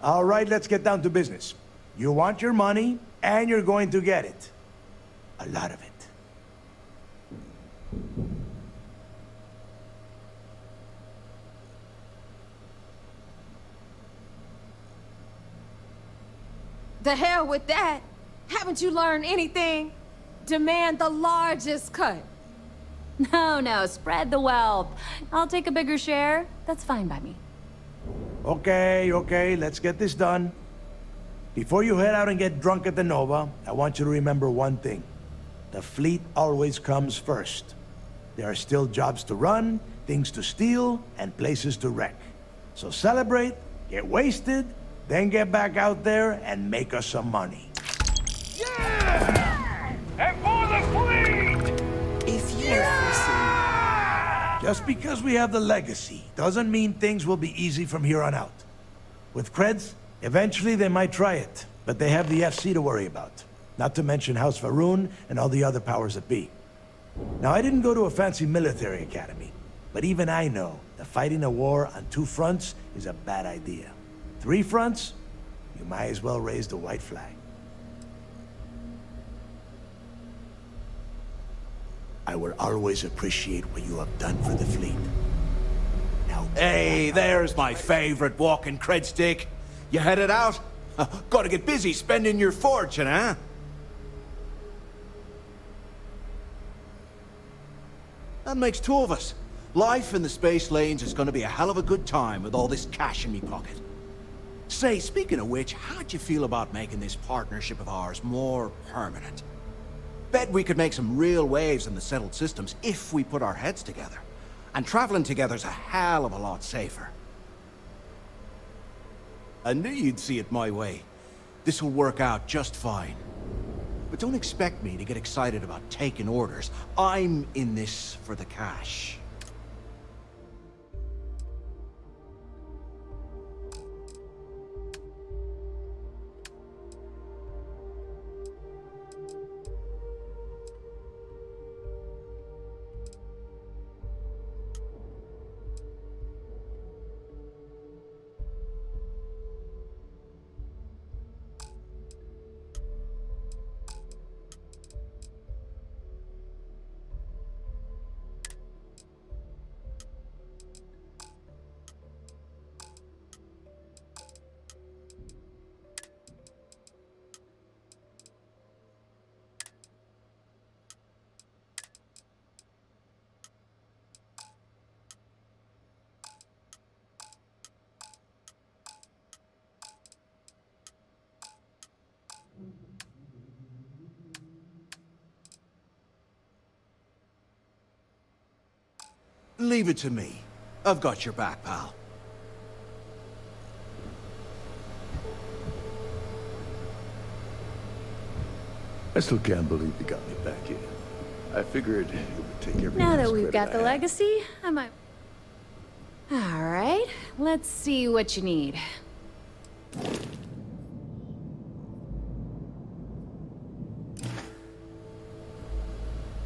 All right, let's get down to business. You want your money, and you're going to get it. A lot of it. The hell with that. Haven't you learned anything? Demand the largest cut. No, spread the wealth. I'll take a bigger share. That's fine by me. Okay, let's get this done. Before you head out and get drunk at the Nova, I want you to remember one thing. The fleet always comes first. There are still jobs to run, things to steal, and places to wreck. So celebrate, get wasted, then get back out there and make us some money. Yeah! And for the fleet! If you are Just because we have the legacy doesn't mean things will be easy from here on out. With creds, eventually they might try it, but they have the FC to worry about. Not to mention House Varun and all the other powers that be. Now, I didn't go to a fancy military academy, but even I know that fighting a war on 2 fronts is a bad idea. 3 fronts, you might as well raise the white flag. I will always appreciate what you have done for the fleet. Now, hey, there's my favorite walking cred stick. You headed out? Gotta get busy spending your fortune, huh? That makes 2 of us. Life in the space lanes is gonna be a hell of a good time with all this cash in me pocket. Say, speaking of which, how'd you feel about making this partnership of ours more permanent? Bet we could make some real waves in the settled systems if we put our heads together. And traveling together's a hell of a lot safer. I knew you'd see it my way. This'll work out just fine. But don't expect me to get excited about taking orders. I'm in this for the cash. Leave it to me. I've got your back, pal. I still can't believe you got me back here. I figured it would take every Now last that we've credit got I the had. legacy, I might... Alright, let's see what you need.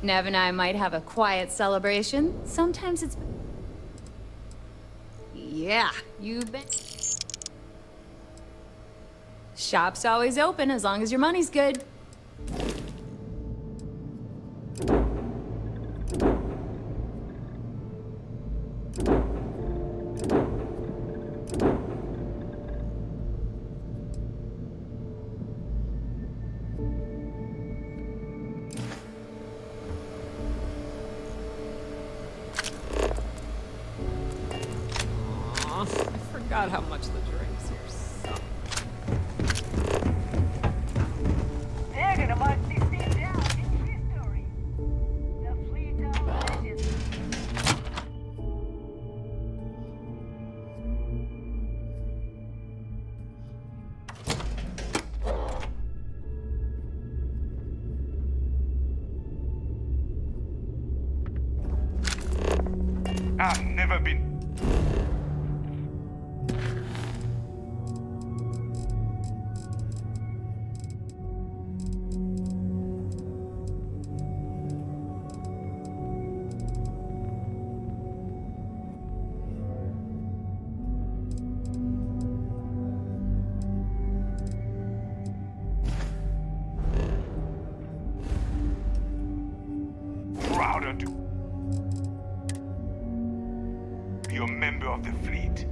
Nev and I might have a quiet celebration. Sometimes it's... Yeah, you bet. Shop's always open as long as your money's good. I forgot how much the drinks here suck. They're gonna mark this thing down in history. The fleet of legends. I've never been... prouder to be a member of the fleet.